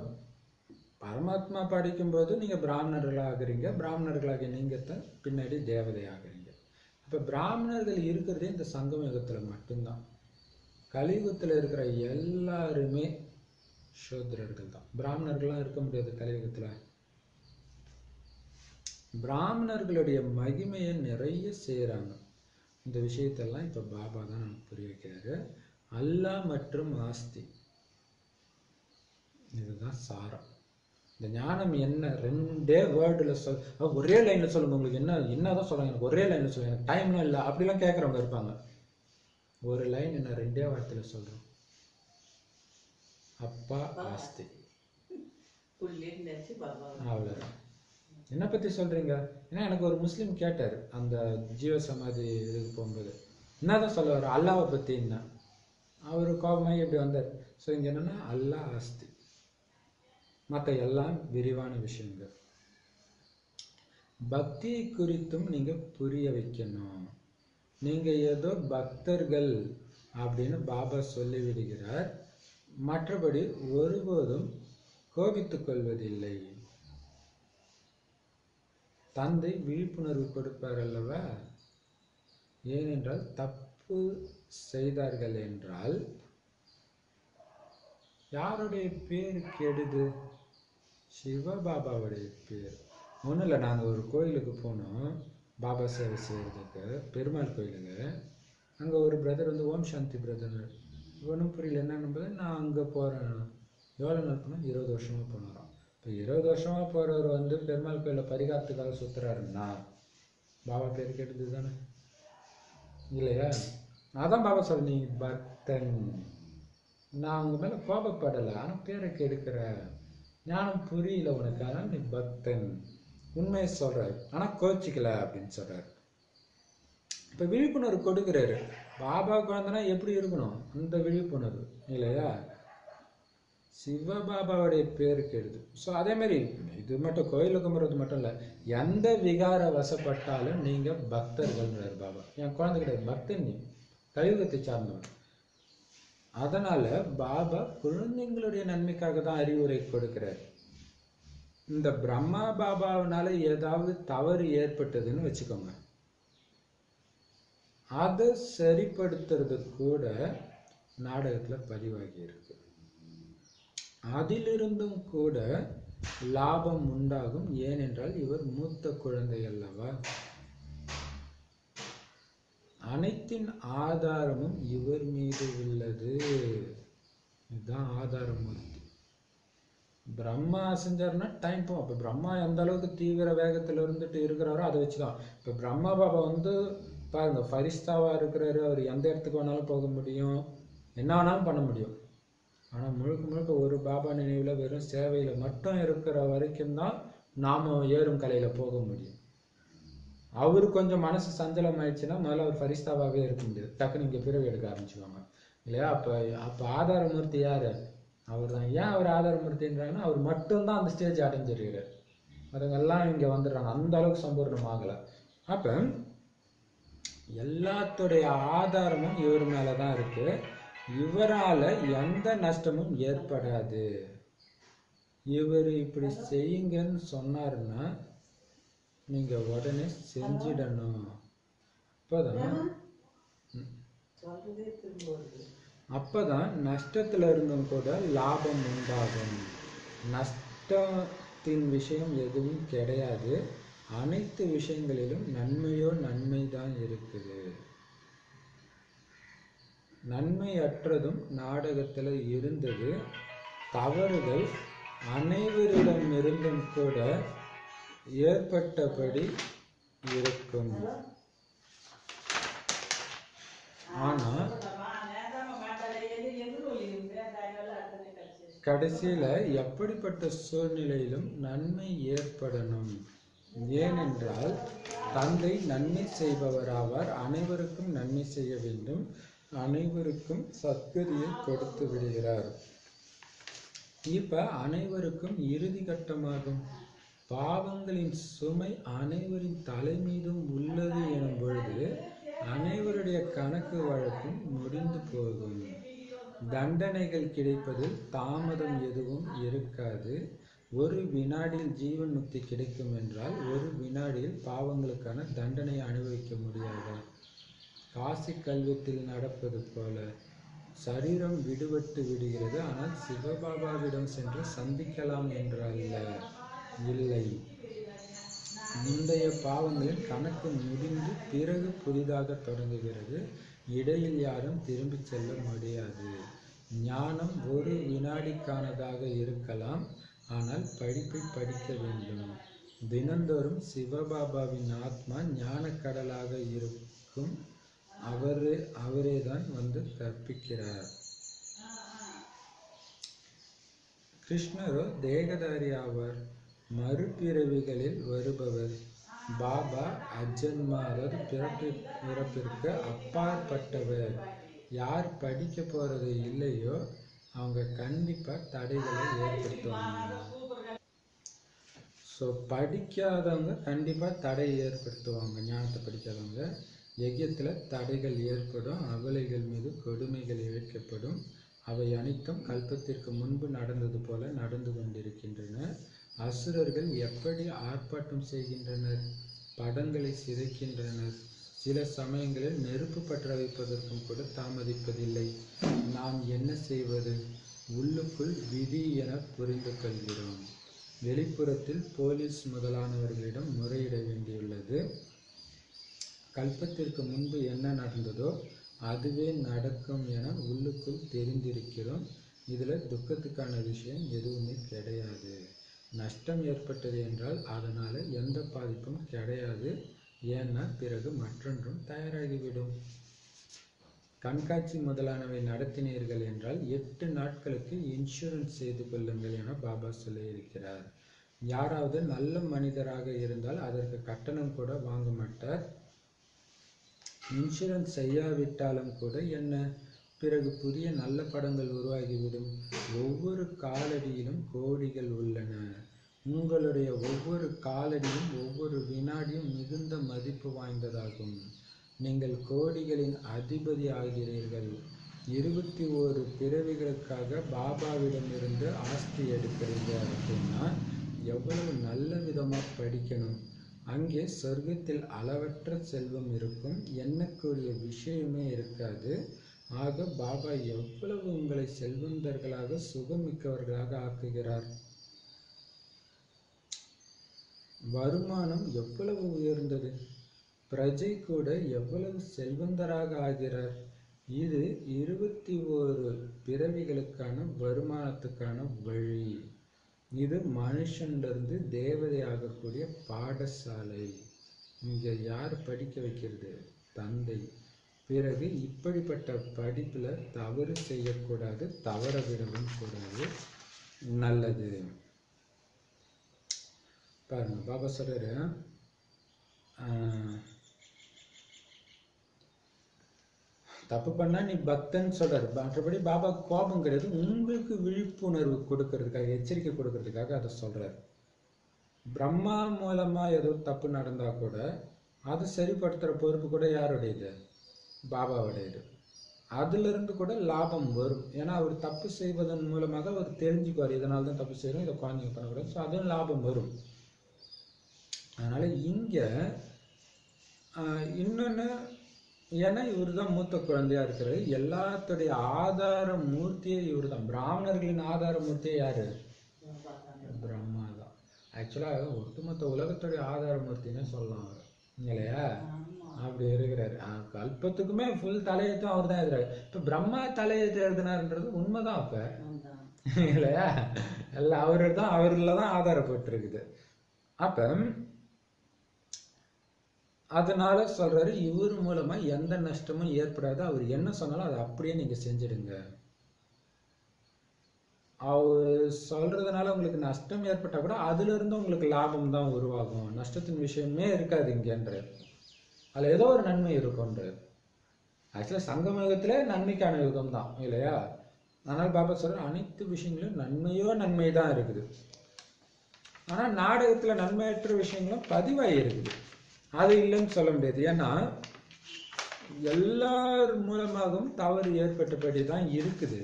பரமாத்மா படிக்கும்போது நீங்க பிராமணர்களாகிறீங்க, பிராமணர்களாகிய நீங்க தான் பின்னாடி தேவதை ஆகிறீங்க. அப்ப பிராமணர்கள் இருக்கிறதே இந்த சங்கம யுகத்துல மட்டும்தான். கலியுகத்துல இருக்கிற எல்லாருமே சூத்திரர்கள் தான். பிராமணர்கள்லாம் இருக்க முடியாது கலியுகத்துல. பிராமணர்களுடைய மகிமையை நிறைய செய்யறாங்க. இந்த விஷயத்தெல்லாம் இப்ப பாபா தான் நமக்கு புரிய வைக்கிறாரு. அல்லாஹ் மற்றும் ஆஸ்தி, இதுதான் சாரம். இந்த ஞானம் என்ன? ரெண்டே வேர்டுல ஒரே லைன்ல சொல்லுங்க. உங்களுக்கு என்னதான் சொல்றாங்க, எனக்கு ஒரே லைன்ல சொல்லுங்க, எனக்கு டைம்லாம் இல்லை அப்படிலாம் கேட்கறவங்க இருப்பாங்க. ஒரு லைன் என்ன, ரெண்டே வார்த்தையில சொல்றோம், அப்பா ஆஸ்தி, அவ்வளவுதான். என்ன பத்தி சொல்றீங்க? ஏன்னா எனக்கு ஒரு முஸ்லீம் கேட்டார் அந்த ஜீவ சமாதி இதுக்கு போகும்போது, என்னதான் சொல்லுவார் அல்லாவை பத்தி என்ன? அவரு கோபமாகி இப்படி வந்தார். ஸோ இங்க என்னன்னா அல்லாஹ் ஆஸ்தி, மற்ற எல்லாம் விரிவான விஷயங்கள். பக்தி குறித்தும் நீங்க புரிய வைக்கணும். நீங்க ஏதோ பக்தர்கள் அப்படின்னு பாபா சொல்லி விடுகிறார், மற்றபடி ஒருபோதும் கோபித்துக் கொள்வதில்லை. தந்தை விழிப்புணர்வு கொடுப்பார் அல்லவா? ஏனென்றால் தப்பு செய்தார்கள் என்றால் யாருடைய பேர் கெடுது? சிவபாபாவுடைய பேர். ஒன்றும் இல்லை, நாங்கள் ஒரு கோயிலுக்கு போனோம் பாபா சேவை செய்கிறதுக்கு, பெருமாள் கோயிலுக்கு. அங்கே ஒரு பிரதர் வந்து ஓம் சாந்தி பிரதர், ஒன்றும் புரியல என்னன்னு. நான் அங்கே போகிறேன், எவ்வளோ நாள் போனோம், 20 வருஷமாக போனாராம். இப்போ 20 வருஷமாக போகிறவர் வந்து பெருமாள் கோயிலில் பரிகாரத்துக்காக சுற்றுறாருன்னா பாபா பேர் கேட்டது தானே இல்லையா? அதான் பாபா சொல்ல, நீ பக்தன், நான் உங்க மேலே கோபப்படலை, ஆனால் பேரை கெடுக்கிற, ஞானம் புரியல உனக்கு, ஆனால் நீ பக்தன், உண்மையை சொல்கிறார் ஆனால் கோச்சிக்கல அப்படின்னு சொல்கிறார். இப்போ விழிப்புணர்வு கொடுக்குறாரு. பாபா குழந்தைனா எப்படி இருக்கணும், அந்த விழிப்புணர்வு இல்லையா? சிவபாபாவுடைய பேரு கெடுது. ஸோ அதேமாரி இது மட்டும் கோயிலுக்கு கும்பிட்றது மட்டும் இல்லை, எந்த விகார வசப்பட்டாலும் நீங்கள் பக்தர்கள்ன்றார் பாபா. என் குழந்தை கிடையாது, பக்தன், நீ கலியுகத்தை சார்ந்தவன். அதனால பாபா குழந்தைங்களுடைய நன்மைக்காக தான் அறிவுரை கொடுக்கிறார். இந்த பிரம்மா பாபாவினால ஏதாவது தவறு ஏற்பட்டதுன்னு வச்சுக்கோங்க, அதை சரிப்படுத்துறது கூட நாடகத்தில் பதிவாகி இருக்கு. அதிலிருந்தும் கூட லாபம் உண்டாகும். ஏனென்றால் இவர் மூத்த குழந்தை அல்லவா. அனைத்தின் ஆதாரமும் இவர் மீது உள்ளது. இதுதான் ஆதாரமூர்த்தி. பிரம்மா செஞ்சாருன்னா டைம் போகும். இப்போ பிரம்மா எந்த அளவுக்கு தீவிர வேகத்தில் இருந்துட்டு இருக்கிறாரோ அதை வச்சுதான். இப்போ பிரம்மா பாபா வந்து பாருங்க, ஃபரிஸ்தாவா இருக்கிறாரு, அவர் எந்த இடத்துக்கு வேணாலும் போக முடியும், என்ன வேணாலும் பண்ண முடியும். ஆனால் முழுக்க முழுக்க ஒரு பாபா நினைவில் வெறும் சேவையில் மட்டும் இருக்கிற வரைக்கும் தான் நாம் ஏறும் கலையில் போக முடியும். அவர் கொஞ்சம் மனசு சஞ்சலம் ஆயிடுச்சுன்னா முதல்ல அவர் ஃபரிஸ்தாவாகவே இருக்க முடியாது, டக்குன்னு இங்கே பிறகு எடுக்க ஆரம்பிச்சுவாங்க இல்லையா? அப்போ ஆதாரமூர்த்தி யார்? அவர் தான். ஏன் அவர் ஆதாரமூர்த்தின்றாங்கன்னா அவர் மட்டும்தான் அந்த ஸ்டேஜ் அடைஞ்சிருக்கிறார், அதுங்கெல்லாம் இங்கே வந்துடுறாங்க, அந்த அளவுக்கு சம்பூர்ணமாகலை. அப்போ எல்லாத்துடைய ஆதாரமும் இவர் மேலே தான் இருக்குது. இவரால் எந்த நஷ்டமும் ஏற்படாது. இவர் இப்படி செய்யுங்கன்னு சொன்னாருன்னா நீங்கள் உடனே செஞ்சிடணும். அப்போதான் நஷ்டத்தில் இருந்தும் கூட லாபம் உண்டாகும். நஷ்டத்தின் விஷயம் எதுவும் கிடையாது. அனைத்து விஷயங்களிலும் நன்மையோ நன்மை தான் இருக்குது. நன்மையற்றதும் நாடகத்தில் இருந்தது. தவறுகள் அனைவரிடமிருந்தும் கூட ஏற்பட்டபடி இருக்கும். ஆனா கடைசியில எப்படிப்பட்ட சூழ்நிலையிலும் நன்மை ஏற்படணும். ஏனென்றால் தந்தை நன்மை செய்பவராவார். அனைவருக்கும் நன்மை செய்ய வேண்டும், அனைவருக்கும் சத்கதியை கொடுத்து விடுகிறார். இப்ப அனைவருக்கும் இறுதி கட்டமாகும். பாவங்களின் சுமை அனைவரின் தலை மீதும் உள்ளது எனும் பொழுது அனைவருடைய கணக்கு வழக்கும் முடிந்து போகும். தண்டனைகள் கிடைப்பதில் தாமதம் எதுவும் இருக்காது. ஒரு வினாடியில் ஜீவன் முக்தி கிடைக்கும் என்றால் ஒரு வினாடியில் பாவங்களுக்கான தண்டனை அனுபவிக்க முடியாது. காசி கல்வெட்டில் நடப்பது போல சரீரம் விடுபட்டு விடுகிறது. ஆனால் சிவபாபாவிடம் சென்று சந்திக்கலாம் என்றல்ல, இல்லை. முந்தைய பாவங்களின் கணக்கு முடிந்து பிறகு புதிதாக தொடங்குகிறது. இடையில் யாரும் திரும்பி செல்ல முடியாது. ஞானம் ஒரு வினாடிக்கானதாக இருக்கலாம், ஆனால் படிப்பை படிக்க வேண்டும். தினந்தோறும் சிவபாபாவின் ஆத்மா ஞானக்கடலாக இருக்கும். அவரே தான் வந்து கற்பிக்கிறார். கிருஷ்ணரோ தேகதாரி ஆவார், மறுபிறவிகளில் வருபவர். பாபா அஜன்மா, அதாவது பிறப்பிற்கு அப்பாற்பட்டவர். யார் படிக்க போறது இல்லையோ அவங்க கண்டிப்பா தடைகளை ஏற்படுத்துவாங்க. ஸோ படிக்காதவங்க கண்டிப்பா தடை ஏற்படுத்துவாங்க. ஞானத்தை படிக்காதவங்க யஜ்யத்தில் தடைகள் ஏற்படும். அகலைகள் மீது கொடுமைகள் இழைக்கப்படும். அவை அனைத்தும் கல்பத்திற்கு முன்பு நடந்தது போல நடந்து கொண்டிருக்கின்றன. அசுரர்கள் எப்படி ஆர்ப்பாட்டம் செய்கின்றனர், படங்களை சிதைக்கின்றனர். சில சமயங்களில் நெருப்பு பற்ற வைப்பதற்கும் கூட தாமதிப்பதில்லை. நாம் என்ன செய்வது? உள்ளுக்குள் விதி என புரிந்து கொள்கிறோம். வெளிப்புறத்தில் போலீஸ் முதலானவர்களிடம் முறையிட வேண்டியுள்ளது. கல்பத்திற்கு முன்பு என்ன நடந்ததோ அதுவே நடக்கும் என உள்ளுக்குள் தெரிந்திருக்கிறோம். இதில் துக்கத்துக்கான விஷயம் எதுவுமே கிடையாது. நஷ்டம் ஏற்பட்டது என்றால் அதனால் எந்த பாதிப்பும் கிடையாது. ஏன்னா பிறகு மற்றொன்றும் தயாராகிவிடும். கண்காட்சி முதலானவை நடத்தினீர்கள் என்றால் 8 நாட்களுக்கு இன்சூரன்ஸ் செய்து கொள்ளுங்கள் என பாபா சொல்லியிருக்கிறார். யாராவது நல்ல மனிதராக இருந்தால் அதற்கு கட்டணம் கூட வாங்க மாட்டார். இன்சூரன்ஸ் செய்யாவிட்டாலும் கூட என்ன, பிறகு புதிய நல்ல படங்கள் உருவாகிவிடும். ஒவ்வொரு காலடியிலும் கோடிகள் உள்ளன. உங்களுடைய ஒவ்வொரு காலடியும் ஒவ்வொரு வினாடியும் மிகுந்த மதிப்பு வாய்ந்ததாகும். நீங்கள் கோடிகளின் அதிபதி ஆகிறீர்கள். 21 பிறவிகளுக்காக பாபாவிடமிருந்து ஆஸ்தி எடுக்கிறீங்க அப்படின்னா எவ்வளவு நல்ல விதமாக படிக்கணும். அங்கே சொர்க்கத்தில் அளவற்ற செல்வம் இருக்கும். எண்ணக்கூடிய விஷயமே இருக்காது. ஆக பாபா எவ்வளவு உங்களை செல்வந்தர்களாக சுகமிக்கவர்களாக ஆக்குகிறார். வருமானம் எவ்வளவு உயர்ந்தது. பிரஜை கூட எவ்வளவு செல்வந்தராக ஆகிறார். இது 21 பிறவிகளுக்கான வருமானத்துக்கான வழி. இது மனுஷன்லேருந்து தேவதை ஆகக்கூடிய பாடசாலை. இங்கே யார் படிக்க வைக்கிறது? தந்தை. பிறகு இப்படிப்பட்ட படிப்பில் தவறு செய்யக்கூடாது, தவற விடவும் கூடாது. நல்லது. பாருங்க, பாபா சொல்றாரு, தப்பு பண்ணா நீ பக்தன் சொல்றாரு. மற்றபடி பாபா கோபம் கிடையாது. உங்களுக்கு விழிப்புணர்வு கொடுக்கறதுக்காக, எச்சரிக்கை கொடுக்கறதுக்காக அதை சொல்றாரு. பிரம்மா மூலமா ஏதோ தப்பு நடந்தா கூட அதை சரிப்படுத்துற பொறுப்பு கூட யாருடையது? பாபாவுடையது. அதுல இருந்து கூட லாபம் வரும். ஏன்னா அவர் தப்பு செய்வதன் மூலமாக அவர் தெரிஞ்சுக்குவார், இதனால தான் தப்பு செய்யறோம், இதை குழந்தைங்க பண்ணக்கூடாது. ஸோ அதுவும் லாபம் வரும். அதனால இங்க இன்னொன்னு, ஏன்னா இவர் தான் மூத்த குழந்தையா இருக்கிறாரு. எல்லாத்துடைய ஆதார மூர்த்தியே இவர் தான். பிராமணர்களின் ஆதார மூர்த்தியே யாரு? பிரம்மா தான். ஆக்சுவலா ஒட்டுமொத்த உலகத்துடைய ஆதார மூர்த்தின்னு சொல்லலாம் அவர், இல்லையா? அப்படி இருக்கிறாரு. கல்பத்துக்குமே ஃபுல் தலையெழுத்தும் அவர் தான் எழுதுறாரு. இப்ப பிரம்மா தலையெழுத்து எழுதினாருன்றது உண்மைதான். அப்ப இல்லையா, எல்லாம் அவரு தான், அவர்ல தான் ஆதாரப்பட்டிருக்குது. அப்ப அதனால சொல்றாரு, இவர் மூலமா எந்த நஷ்டமும் ஏற்படாது. அவர் என்ன சொன்னாலும் அதை அப்படியே நீங்க செஞ்சிடுங்க. அவர் சொல்றதுனால உங்களுக்கு நஷ்டம் ஏற்பட்டா கூட அதுல இருந்து உங்களுக்கு லாபம் தான் உருவாகும். நஷ்டத்தின் விஷயமே இருக்காது இங்கன்றார். அதுல ஏதோ ஒரு நன்மை இருக்கும்ன்றார். ஆக்சுவலா சங்கம யுகத்துல நன்மைக்கான யுகம் தான், இல்லையா? அதனால பாபா சொல்ற அனைத்து விஷயங்களும் நன்மையோ நன்மை தான் இருக்குது. ஆனா நாடகத்துல நன்மையற்ற விஷயங்களும் பதிவாகி இருக்குது. அது இல்லைன்னு சொல்ல முடியாது. ஏன்னா எல்லார் மூலமாகவும் தவறு ஏற்பட்டபடி தான் இருக்குது.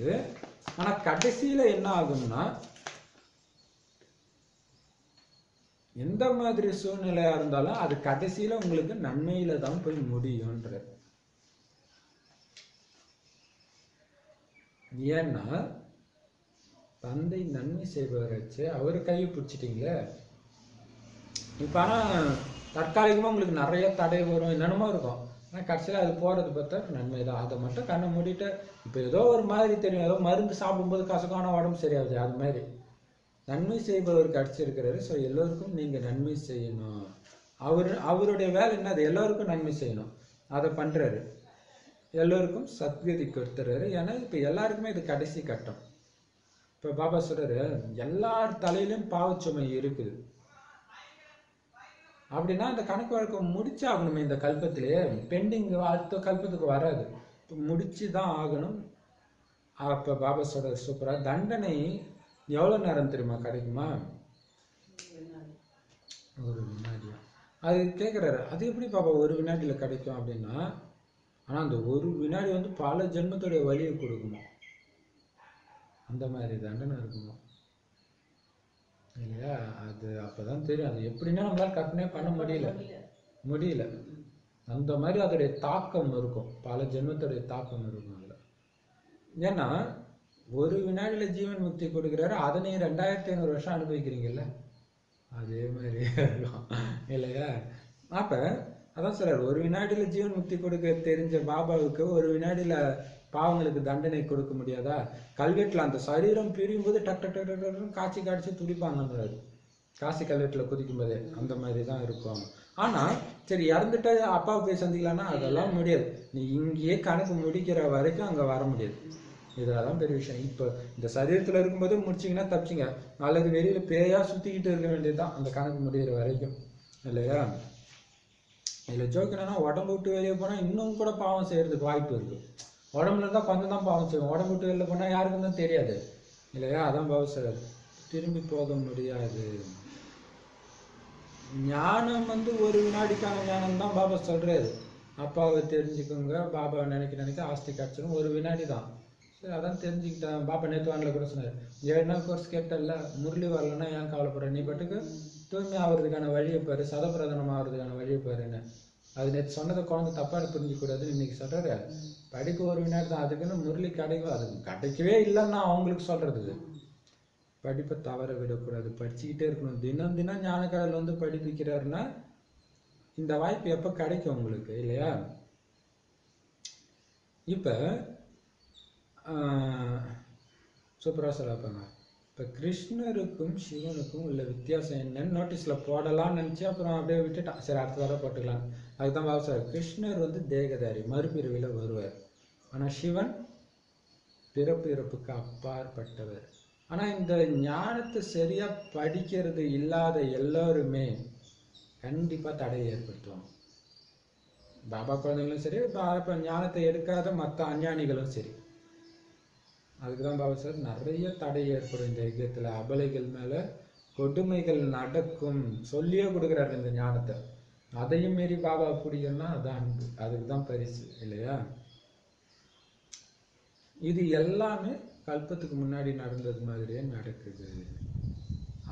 ஆனா கடைசியில என்ன ஆகும்னா, எந்த மாதிரி சூழ்நிலையா இருந்தாலும் அது கடைசியில உங்களுக்கு நன்மையில தான் போய் முடியும்ன்ற. ஏன்னா தந்தை நன்மை செய்பவராச்சு, அவரு கையை பிடிச்சிட்டீங்களே. இப்ப ஆனா தற்காலிகமா உங்களுக்கு நிறைய தடை வரும், என்னென்னமோ இருக்கும். ஆனா கடைசியில அது போறது பார்த்தா நன்மைதான். அதை மட்டும் கண்ணை மூடிட்டு, இப்ப ஏதோ ஒரு மாதிரி தெரியும், ஏதோ மருந்து சாப்பிடும்போது கசக்கான உடம்பு சரியாகுது, அது மாதிரி நன்மை செய்பவர் கிடைச்சிருக்கிறாரு. ஸோ எல்லோருக்கும் நீங்க நன்மை செய்யணும். அவருடைய வேலை என்னது? எல்லோருக்கும் நன்மை செய்யணும். அதை பண்றாரு. எல்லோருக்கும் சத்கதி கொடுத்துறாரு. ஏன்னா இப்ப எல்லாருக்குமே இது கடைசி கட்டம். இப்ப பாபா சொல்றாரு, எல்லார் தலையிலும் பாவச்சுமை இருக்குது. அப்படின்னா அந்த கணக்கு வழக்கம் முடிச்சாகணுமே. இந்த கல்பத்திலேயே பெண்டிங் அடுத்த கல்பத்துக்கு வராது, முடிச்சுதான் ஆகணும். அப்ப பாபா சொல்ற சூப்பரா, தண்டனை எவ்வளவு நேரம் தெரியுமா கிடைக்குமா? ஒரு வினாடியா? அது கேட்குறாரு, அது எப்படி பாபா ஒரு வினாடியில் கிடைக்கும் அப்படின்னா, ஆனால் அந்த ஒரு வினாடி வந்து பல ஜென்மத்துடைய வலியை கொடுக்குமா, அந்த மாதிரி தண்டனை இருக்குமா, இல்லையா? அது அப்போதான் தெரியும். அது எப்படின்னா நம்மளால கற்பனையே பண்ண முடியல. அந்த மாதிரி அதோடைய தாக்கம் இருக்கும், பல ஜென்மத்துடைய தாக்கம் இருக்கும் அதில். ஏன்னா ஒரு வினாடியில ஜீவன் முக்தி கொடுக்குறாரு, அதை நீங்க 2500 வருஷம் அனுபவிக்கிறீங்கல்ல, அதே மாதிரி இருக்கும் இல்லையா? அப்ப அதான் சொல்றாரு, ஒரு வினாடியில ஜீவன் முக்தி கொடுக்க தெரிஞ்ச பாபாவுக்கு ஒரு வினாடியில பாவங்களுக்கு தண்டனை கொடுக்க முடியாதா? கல்வெட்டுல அந்த சரீரம் பிரியும் போது டக் டக் டக் டக் டக்னு காட்சி காட்சி துடிப்பாங்கன்றாரு. காசி கல்வெட்டுல குதிக்கும் போதே அந்த மாதிரி தான் இருக்கும். ஆனா சரி, இறந்துட்டா அப்பாவை போய் சந்திக்கலாம்னா அதெல்லாம் முடியாது. நீ இங்கேயே கணக்கு முடிக்கிற வரைக்கும் அங்க வர முடியாது. இதெல்லாம் பெரிய விஷயம். இப்போ இந்த சரீரத்துல இருக்கும்போது முடிச்சிங்கன்னா தப்பிச்சிங்க, அல்லது வெளியில பேயா சுத்திக்கிட்டு இருக்க வேண்டியதுதான் அந்த கணக்கு முடிகிற வரைக்கும், இல்லையா? இதுல ஜோக் என்னன்னா, உடம்பு விட்டு வெளியே போனா இன்னும் கூட பாவம் செய்யறதுக்கு வாய்ப்பு இருக்கு. உடம்புல இருந்தா கொஞ்சம் தான் பாவம் செய்வோம், உடம்பு விட்டு வெளில போனா யாருக்கும் தான் தெரியாது, இல்லையா? அதான் பாவம் செய்யாது, திரும்பி போக முடியாது. ஞானம் வந்து ஒரு வினாடிக்கான ஞானம் தான் பாபா சொல்றாரு. அப்பாவை தெரிஞ்சுக்கோங்க, பாபாவை நினைக்க நினைக்க ஆஸ்தி கிடைச்சிடும், ஒரு வினாடி தான். சரி, அதான் தெரிஞ்சுக்கிட்டேன். பாபா நேற்று வானில் கூட சொன்னார், 7 நாள் கோர்ஸ் கேட்டல, முரளி வரலன்னா ஏன் கவலைப்படுற, நீ பாட்டுக்கு தூய்மை ஆகிறதுக்கான வழியை பாரு, சதப்பிரதானம் ஆகிறதுக்கான வழியை பாருன்னு. அது நேற்று சொன்னதை குழந்தை தப்பாக புரிஞ்சிக்கூடாதுன்னு இன்னைக்கு சொல்றாரு. படிக்க ஒரு வினாடி தான், அதுக்குன்னு முரளி கிடைக்கும், அது கிடைக்கவே இல்லைன்னு நான் அவங்களுக்கு சொல்றது. படிப்பை தவற விடக்கூடாது, படிச்சுக்கிட்டே இருக்கணும். தினம் தினம் ஞானக்கடல் வந்து படிப்பிக்கிறாருன்னா இந்த வாய்ப்பு எப்போ கிடைக்கும் உங்களுக்கு, இல்லையா? இப்போ சூப்பராக சொல்லப்பாங்க. இப்போ கிருஷ்ணருக்கும் சிவனுக்கும் உள்ள வித்தியாசம் என்னன்னு நோட்டீஸில் போடலாம்னு நினச்சி அப்புறம் அப்படியே விட்டுட்டான். சரி, அடுத்த தடவை போட்டுக்கலாம். அதுதான் பாபா சார், கிருஷ்ணர் வந்து தேகதாரி, மறுபிறவியில் வருவார். ஆனால் சிவன் பிறப்பு இறப்புக்கு அப்பாற்பட்டவர். ஆனால் இந்த ஞானத்தை சரியாக படிக்கிறது இல்லாத எல்லோருமே கண்டிப்பாக தடையை ஏற்படுத்துவாங்க. பாபா குழந்தைங்களும் சரி, இப்போ ஞானத்தை எடுக்காத மற்ற அஞ்ஞானிகளும் சரி. அதுக்கு தான் பாபா சார் நிறைய தடை ஏற்படும் இந்த யுகத்தில். அபலைகள் மேலே கொடுமைகள் நடக்கும் சொல்லியே கொடுக்குறாரு இந்த ஞானத்தை. அதையும் மீறி பாபா பிடிக்கும்னா அதான் அன்பு, அதுக்கு தான் பரிசு, இல்லையா? இது எல்லாமே கல்பத்துக்கு முன்னாடி நடந்தது மாதிரியே நடக்குது.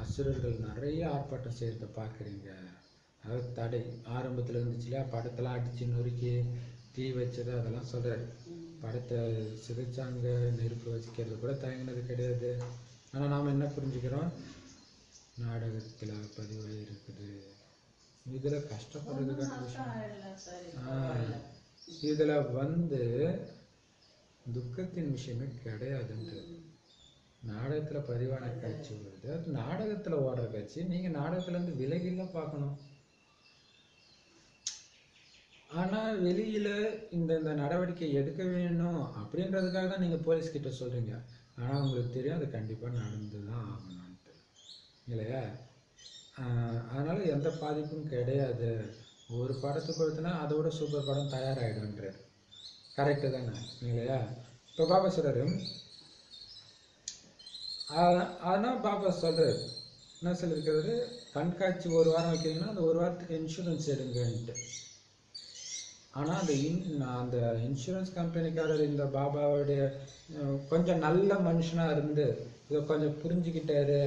அசுரர்கள் நிறைய ஆர்ப்பாட்டம் செய்யறத பார்க்குறீங்க. அதாவது தடை ஆரம்பத்தில் இருந்துச்சு இல்லையா? படத்தெல்லாம் அடித்து நொறுக்கி தீ வச்சது அதெல்லாம் சொல்கிறாரு. படத்தை சிதைச்சாங்க, நெருப்பு வச்சுக்கிறது கூட தயங்கினது கிடையாது. ஆனால் நாம் என்ன புரிஞ்சுக்கிறோம், நாடகத்தில் பதிவாக இருக்குது. இதில் கஷ்டப்படுறதுக்கான விஷயம், இதில் வந்து துக்கத்தின் விஷயமே கிடையாதுன்றது. நாடகத்தில் பதிவான காட்சி வருது, அது நாடகத்தில் ஓடுற காட்சி. நீங்கள் நாடகத்துலேருந்து விலகிலாம் பார்க்கணும். ஆனால் வெளியில் இந்த நடவடிக்கை எடுக்க வேணும் அப்படின்றதுக்காக தான் நீங்கள் போலீஸ்கிட்ட சொல்கிறீங்க. ஆனால் உங்களுக்கு தெரியும் அது கண்டிப்பாக நடந்து தான் ஆகணும்ன்ட்டு, இல்லையா? அதனால் எந்த பாதிப்பும் கிடையாது. ஒரு படத்துக்கு கொடுத்தனா அதோட சூப்பர் படம் தயாராகிடும்ன்றார். கரெக்டு தானே, இல்லையா? இப்போ பாபா சொல்கிறாரு, ஆனால் பாபா சொல்கிறார் என்ன சொல்லியிருக்கிறது, கண்காட்சி ஒரு வாரம் வைக்கிறீங்கன்னா அந்த ஒரு வாரத்துக்கு இன்சூரன்ஸ் எடுங்கன்ட்டு. ஆனால் அந்த இன்சூரன்ஸ் கம்பெனிக்காரர் இந்த பாபாவுடைய கொஞ்சம் நல்ல மனுஷனாக இருந்து இதை கொஞ்சம் புரிஞ்சுக்கிட்டாரு,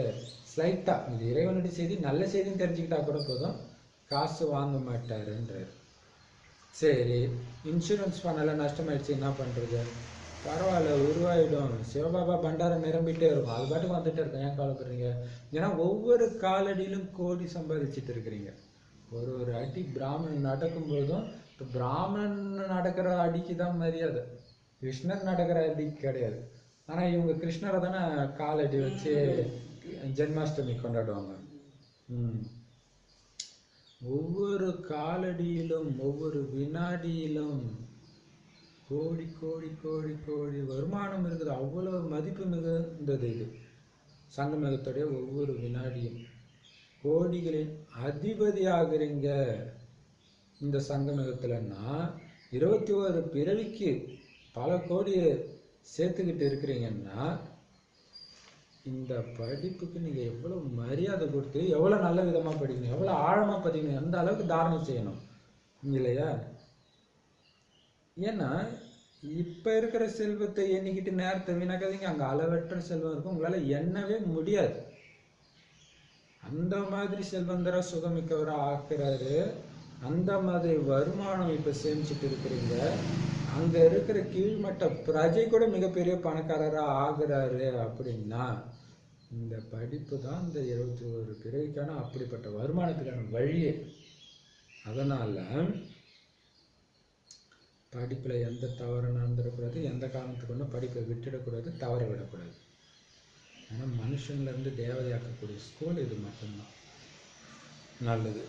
ஸ்லைட்டாக இது இறைவனுடைய செய்தி நல்ல செய்தின்னு தெரிஞ்சுக்கிட்டா கூட போதும், காசு வாங்க மாட்டாருன்றார். சரி, இன்சூரன்ஸ் பண்ணலை, நஷ்டமாயிடுச்சு, என்ன பண்ணுறது? பரவாயில்ல, உருவாயிடும். சிவபாபா பண்டாரம் நிரம்பிட்டே இருக்கும், அது பாட்டுக்கு வந்துட்டே இருக்கும், ஏன் கவலைப்படுறீங்க? ஏன்னா ஒவ்வொரு காலடியிலும் கோடி சம்பாதிச்சுட்டு இருக்கிறீங்க. ஒரு அடி பிராமணன் நடக்கும்போதும், இப்போ பிராமணன் நடக்கிற அடிக்கு தான் மரியாதை, கிருஷ்ணர் நடக்கிற அடிக்கு கிடையாது. ஆனால் இவங்க கிருஷ்ணரை தானே காலடி வச்சு ஜென்மாஷ்டமி கொண்டாடுவாங்க. ஒவ்வொரு காலடியிலும் ஒவ்வொரு வினாடியிலும் கோடி கோடி கோடி கோடி வருமானம் இருக்குது. அவ்வளோ மதிப்பு மிகுந்தது இது சங்கமேகத்துடைய ஒவ்வொரு வினாடியும். கோடிகளின் அதிபதி ஆகுறீங்க இந்த சங்கமேகத்துலன்னா. 21 பிறவிக்கு பல கோடியை சேர்த்துக்கிட்டு இருக்கிறீங்கன்னா இந்த படிப்புக்கு நீங்கள் எவ்வளோ மரியாதை கொடுத்து எவ்வளோ நல்ல விதமாக படிக்கணும், எவ்வளோ ஆழமாக படிக்கணும், எந்த அளவுக்கு தாரணம் செய்யணும், இல்லையா? ஏன்னா இப்போ இருக்கிற செல்வத்தை எண்ணிக்கிட்டு நேரத்தை வீணாக்காதீங்க. அங்கே அளவற்ற செல்வம் இருக்கும், உங்களால் எண்ணவே முடியாது. அந்த மாதிரி செல்வந்தரா சுகமிக்கவராக ஆக்குறாரு. அந்த மாதிரி வருமானம் இப்போ சேமிச்சுட்டு இருக்கிறீங்க. அங்கே இருக்கிற கீழ்மட்ட பிரஜை கூட மிகப்பெரிய பணக்காரராக ஆகுறாரு அப்படின்னா இந்த படிப்பு தான் இந்த 21 பிறவிக்கான அப்படிப்பட்ட வருமானத்துக்கான வழியே. அதனால் படிப்பில் எந்த தவறு நடந்துடக்கூடாது, எந்த காரணத்துக்கு ஒன்றும் படிப்பை விட்டுடக்கூடாது, தவற விடக்கூடாது. ஏன்னா மனுஷன்லேருந்து தேவதையாக்கக்கூடிய ஸ்கூல் இது மட்டும்தான். நல்லது.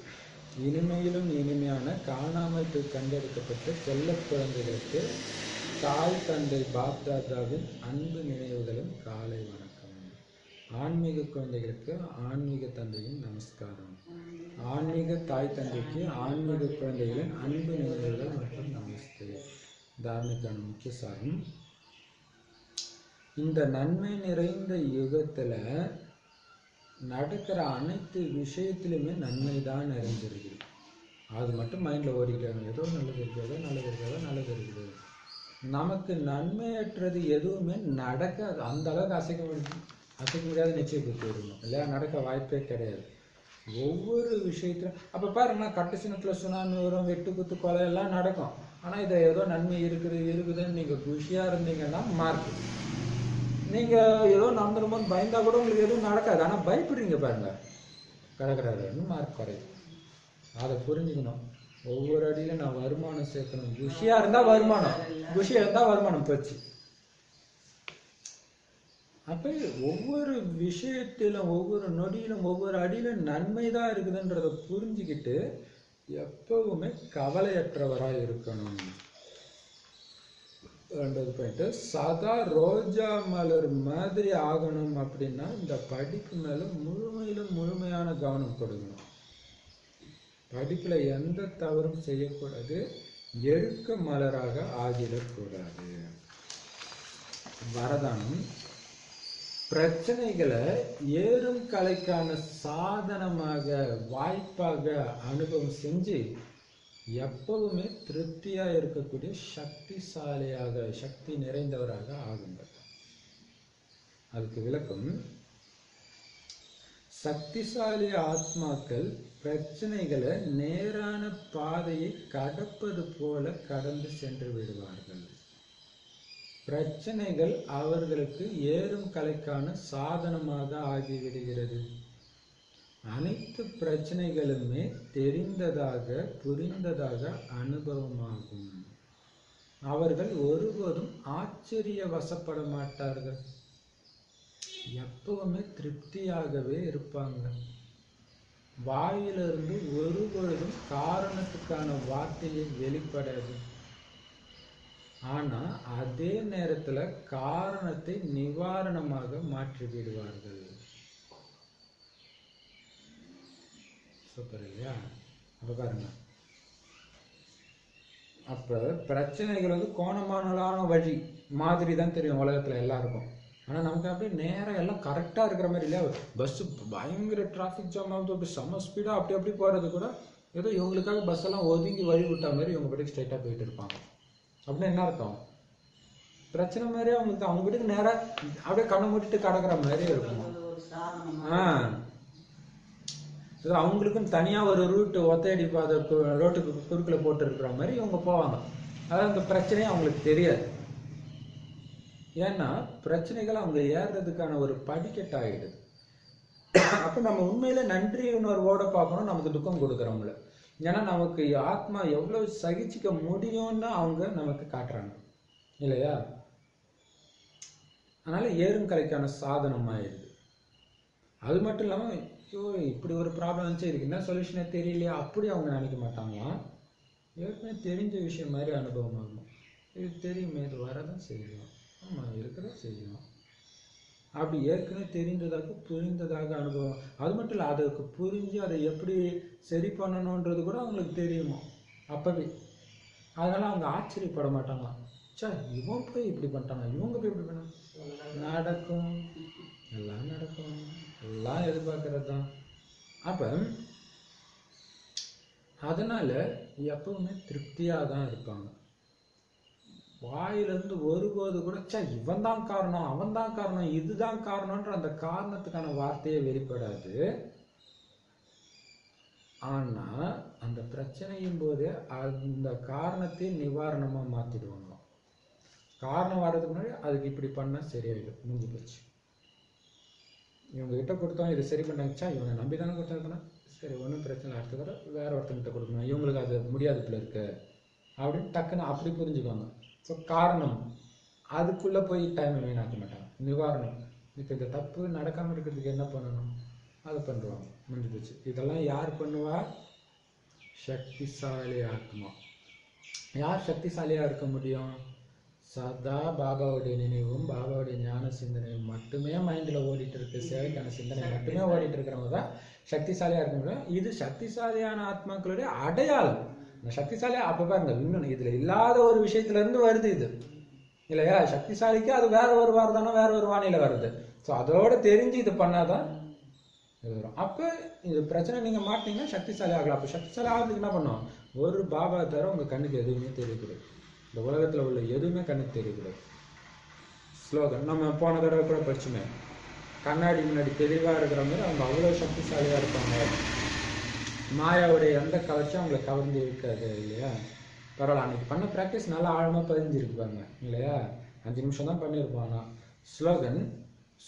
இனிமையிலும் இனிமையான காணாமல் போய் கண்டெடுக்கப்பட்ட செல்ல குழந்தைகளுக்கு தாய் தந்தை பாப்தாதாவின் அன்பு நினைவுகளும் காலை வணக்கம். ஆன்மீக குழந்தைகளுக்கு ஆன்மீக தந்தையின் நமஸ்காரம். ஆன்மீக தாய் தந்தைக்கு ஆன்மீக குழந்தைகளின் அன்பு நினைவுகள் மற்றும் நமஸ்தே. தாரணைக்கான முக்கிய சாரம், இந்த நன்மை நிறைந்த யுகத்துல நடக்கிற அனைத்து விஷயத்திலுமே நன்மை தான் நிறைஞ்சிருக்குது. அது மட்டும் மைண்டில் ஓடிக்கிறாங்க. ஏதோ நல்லது இருக்கிறதோ நல்லது இருக்கிறதோ நல்லது இருக்குது. நமக்கு நன்மையற்றது எதுவுமே நடக்காது. அந்த அளவுக்கு அசைக்க முடியாத நிச்சயத்துக்கு இருக்கணும் இல்லையா? நடக்க வாய்ப்பே கிடையாது. ஒவ்வொரு விஷயத்திலும் அப்போ பாருங்கன்னா கட்டுசினத்தில் சுனாமி வரும், வெட்டு குத்து கொலை எல்லாம் நடக்கும். ஆனால் இதை ஏதோ நன்மை இருக்குதுன்னு நீங்கள் குஷியாக இருந்தீங்கன்னா மார்க். நீங்கள் ஏதோ நடந்துருமோன்னு பயந்தா கூட உங்களுக்கு எதுவும் நடக்காது. ஆனால் பயப்படுறீங்க பாருங்க, கிடக்கிறாருன்னு மார்க் குறையும். அதை புரிஞ்சுக்கணும். ஒவ்வொரு அடியிலும் நான் வருமானம் சேர்க்கணும். குஷியாக இருந்தால் வருமானம், குஷியாக இருந்தால் வருமானம் போச்சு. அப்போ ஒவ்வொரு விஷயத்திலும் ஒவ்வொரு நொடியிலும் ஒவ்வொரு அடியிலும் நன்மை தான் இருக்குதுன்றதை புரிஞ்சுக்கிட்டு எப்பவுமே கவலையற்றவராக இருக்கணும். 2வது பாயிண்ட், சதா ரோஜா மலர் மாதிரி ஆகணும் அப்படின்னா இந்த படிப்பு மேல முழுமையான கவனம் கொடுக்கணும். படிப்புல எந்த தவறும் செய்யக்கூடாது, எடுக்க மலராக ஆகிடக்கூடாது. வரதானம், பிரச்சனைகளை ஏறும் கலைக்கான சாதனமாக வாய்ப்பாக அனுபவம் செஞ்சு எப்பவுமே திருப்தியாக இருக்கக்கூடிய சக்திசாலியாக சக்தி நிறைந்தவராக ஆகுங்கள். அதுக்கு விளக்கம், சக்திசாலி ஆத்மாக்கள் பிரச்சனைகளை நேரான பாதையை கடப்பது போல கடந்து சென்று விடுவார்கள். பிரச்சனைகள் அவர்களுக்கு ஏறும் கலைக்கான சாதனமாக ஆகிவிடுகிறது. அனைத்து பிரச்சனைகளுமே தெரிந்ததாக புரிந்ததாக அனுபவமாகும். அவர்கள் ஒருபோதும் ஆச்சரிய வசப்பட மாட்டார்கள். எப்பவுமே திருப்தியாகவே இருப்பாங்க. வாயிலிருந்து ஒருபொழுதும் காரணத்துக்கான வார்த்தையை வெளிப்படாது. ஆனா அதே நேரத்துல காரணத்தை நிவாரணமாக மாற்றி விடுவார்கள். சூப்பர் இல்லையா? அப்ப பாருங்க, அப்ப பிரச்சனைகள் கோணமானலான வழி மாதிரி தான் தெரியும் உலகத்துல எல்லாருக்கும். ஆனா நமக்கு அப்படியே நேரம் எல்லாம் கரெக்டா இருக்கிற மாதிரி இல்லையா? பஸ் பயங்கர டிராஃபிக் ஜாம் ஆகுது, அப்படி செம்ம ஸ்பீடா அப்படி போறது கூட ஏதோ இவங்களுக்காக பஸ் எல்லாம் ஒதுங்கி வழி விட்டா மாதிரி இவங்க படி ஸ்ட்ரைட்டா போயிட்டு இருப்பாங்க. அப்படின்னு என்ன அர்த்தம்? பிரச்சனை மாதிரியே அவங்களுக்கு அவங்க வீட்டுக்கு நேரம் அப்படியே கண்ணை மூடிட்டு கடக்கிற மாதிரியே இருக்கும். அவங்களுக்கும் தனியா ஒரு ரூட் ஒத்தையடி பாதை ரோட்டுக்கு குறுக்கில் போட்டு இருக்கிற மாதிரி இவங்க போவாங்க. அதாவது அந்த பிரச்சனையே அவங்களுக்கு தெரியாது. ஏன்னா பிரச்சனைகள் அவங்க ஏறுறதுக்கான ஒரு படிக்கட்டு ஆகிடுது. அப்ப நம்ம உண்மையில நன்றி உணர்வோட பார்க்கணும் நமக்கு துக்கம் கொடுக்குறவங்கள. ஏன்னா நமக்கு ஆத்மா எவ்வளவு சகிச்சுக்க முடியும்னு அவங்க நமக்கு காட்டுறாங்க இல்லையா? அதனால ஏறும் கலைக்கான சாதனம் ஆயிடுது. அது மட்டும் இல்லாம ஐயோ இப்படி ஒரு ப்ராப்ளம் இருந்துச்சு, இதுக்கு என்ன சொல்யூஷனே தெரியலையா அப்படி அவங்க நினைக்க மாட்டாங்களாம். ஏற்கனவே தெரிஞ்ச விஷயம் மாதிரி அனுபவம் ஆகும். இது தெரியுமே, இது வரதான் செய்யலாம், ஆமா இருக்கதான் செய்யலாம். அப்படி ஏற்கனவே தெரிந்ததாக புரிந்ததாக அனுபவம். அது மட்டும் இல்லை, அதுக்கு புரிஞ்சு அதை எப்படி சரி பண்ணணுன்றது கூட அவங்களுக்கு தெரியுமா அப்பவே. அதனால அவங்க ஆச்சரியப்பட மாட்டாங்க. சே இவன் போய் இப்படி பண்ணிட்டாங்க, இவங்க போய் இப்படி பண்ணாங்க. நடக்கும், எல்லாம் நடக்கும், எல்லாம் எதிர்பார்க்கறது தான். அப்ப அதனால எப்பவுமே திருப்தியா தான் இருப்பாங்க. வாயிலிருந்து ஒருபோது கூட சே இவன் தான் காரணம், அவன் தான் காரணம், இதுதான் காரணம்ன்ற அந்த காரணத்துக்கான வார்த்தையே வெளிப்படாது. ஆனா அந்த பிரச்சனையும் போது அந்த காரணத்தை நிவாரணமா மாத்திடுவாங்க. காரணம் வர்றதுக்கு முன்னாடி அதுக்கு இப்படி பண்ணா சரியாயிடும், முடிஞ்சு போச்சு. இவங்க கிட்ட கொடுத்தோம், இது சரி பண்ணாச்சா, இவனை நம்பி தானே கொடுத்தாங்கன்னா சரி ஒன்றும் பிரச்சனை இல்லை, அடுத்த தடவை வேற ஒருத்தங்கிட்ட கொடுக்கணும், இவங்களுக்கு அது முடியாது போல இருக்கு அப்படின்னு டக்குன்னு அப்படி புரிஞ்சுக்குவாங்க. ஸோ காரணம் அதுக்குள்ளே போய் டைம் வீணாக்க மாட்டாங்க. நிவாரணம், இப்போ இந்த தப்பு நடக்காமல் இருக்கிறதுக்கு என்ன பண்ணணும் அதை பண்ணுவாங்க, முடிஞ்சு போச்சு. இதெல்லாம் யார் பண்ணுவா? சக்திசாலி ஆத்மா. யார் சக்திசாலியாக இருக்க முடியும்? சதா பாபாவுடைய நினைவும் பாபாவுடைய ஞான சிந்தனையும் மட்டுமே மைண்டில் ஓடிட்டு இருக்கு, சேவைக்கான சிந்தனை மட்டுமே ஓடிட்டு இருக்கிறவங்க தான் சக்திசாலியாக இருக்க முடியும். இது சக்திசாலியான ஆத்மாக்களுடைய அடையாளம். இந்த சக்திசாலியா அப்போ பாருங்க, இன்னொன்று இதில் இல்லாத ஒரு விஷயத்துலேருந்து வருது இது இல்லையா? சக்திசாலிக்கு அது வேற ஒரு வார்தானோ வேற ஒரு வானிலை வருது. ஸோ அதோட தெரிஞ்சு இது பண்ணாதான் இது வரும். அப்போ இது பிரச்சனை நீங்கள் மாட்டினீங்கன்னா சக்திசாலி ஆகலாம். அப்போ சக்திசாலி ஆகிறதுக்கு என்ன பண்ணும்? ஒரு பாபா தவிர உங்கள் கண்ணுக்கு எதுவுமே தெரியக்கூடாது, இந்த உலகத்தில் உள்ள எதுவுமே கண்ணுக்கு தெரியக்கூடாது. ஸ்லோகன் நம்ம போன தடவை கூட படிச்சுமே, கண்ணாடி முன்னாடி தெளிவாக இருக்கிற மாதிரி அவங்க அவ்வளோ சக்திசாலியாக இருப்பாங்க. மாயாவுடைய எந்த கவர்ச்சியும் அவங்களை கவர்ந்து இருக்காது இல்லையா? பரவாயில்ல, அன்னைக்கு பண்ண ப்ராக்டிஸ் நல்லா ஆழமாக பதிஞ்சிருப்பாங்க இல்லையா? 5 நிமிஷம் தான் பண்ணியிருப்பாங்க. ஸ்லோகன்,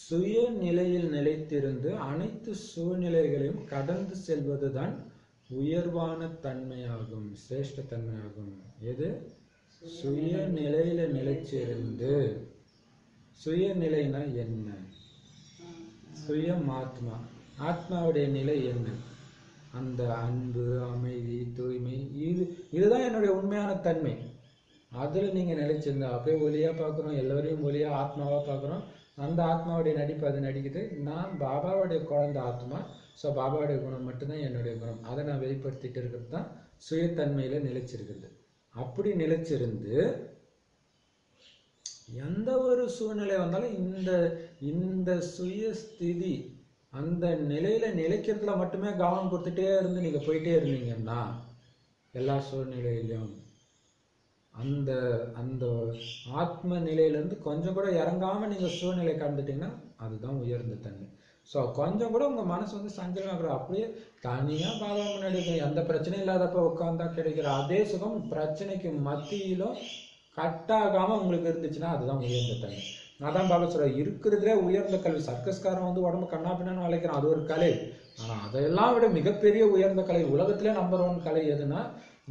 சுய நிலையில் நிலைத்திருந்து அனைத்து சூழ்நிலைகளையும் கடந்து செல்வது தான் உயர்வான தன்மையாகும், சிரேஷ்ட தன்மையாகும். எது? சுய நிலையில நிலைச்சிருந்து. சுயநிலைனா என்ன? சுயம் ஆத்மா. ஆத்மாவுடைய நிலை என்ன? அந்த அன்பு, அமைதி, தூய்மை, இதுதான் என்னுடைய உண்மையான தன்மை. அதில் நீங்கள் நிலைச்சிருந்தா அப்படியே ஒளியாக பார்க்குறோம், எல்லோரையும் ஒளியாக ஆத்மாவாக பார்க்குறோம். அந்த ஆத்மாவுடைய நடிப்பு அது நடிக்குது. நான் பாபாவுடைய குழந்தை ஆத்மா. ஸோ பாபாவுடைய குணம் மட்டும்தான் என்னுடைய குணம். அதை நான் வெளிப்படுத்திட்டு இருக்கிறது தான் சுயத்தன்மையில் நிலைச்சிருக்குது. அப்படி நிலைச்சிருந்து எந்த ஒரு சூழ்நிலை வந்தாலும் இந்த சுயஸ்திதி அந்த நிலையில நிலைக்கிறதுல மட்டுமே கவனம் கொடுத்துட்டே இருந்து நீங்க போயிட்டே இருந்தீங்கன்னா எல்லா சூழ்நிலையிலும் அந்த அந்த ஆத்ம நிலையிலேருந்து கொஞ்சம் கூட இறங்காம நீங்க சூழ்நிலை கடந்துட்டீங்கன்னா அதுதான் உயர்ந்த தன்மை. ஸோ கொஞ்சம் கூட உங்க மனசு வந்து சஞ்சலமாக அப்படியே தனியா பாபா முன்னாடி இருக்கிற எந்த பிரச்சனையும் இல்லாதப்ப உட்காந்தா கிடைக்கிற அதே சுகம் பிரச்சனைக்கு மத்தியிலும் கட்டாகாம உங்களுக்கு இருந்துச்சுன்னா அதுதான் உயர்ந்த தன்மை. அதான் பாபா சொல்ற, இருக்கிறதுலே உயர்ந்த கல்வி. சர்க்கஸ்காரன் வந்து உடம்பு கண்ணா பின்னான்னு வளைக்கிறான், அது ஒரு கலை. ஆனா அதையெல்லாம் விட மிகப்பெரிய உயர்ந்த கலை, உலகத்திலே நம்பர் 1 கலை எதுனா,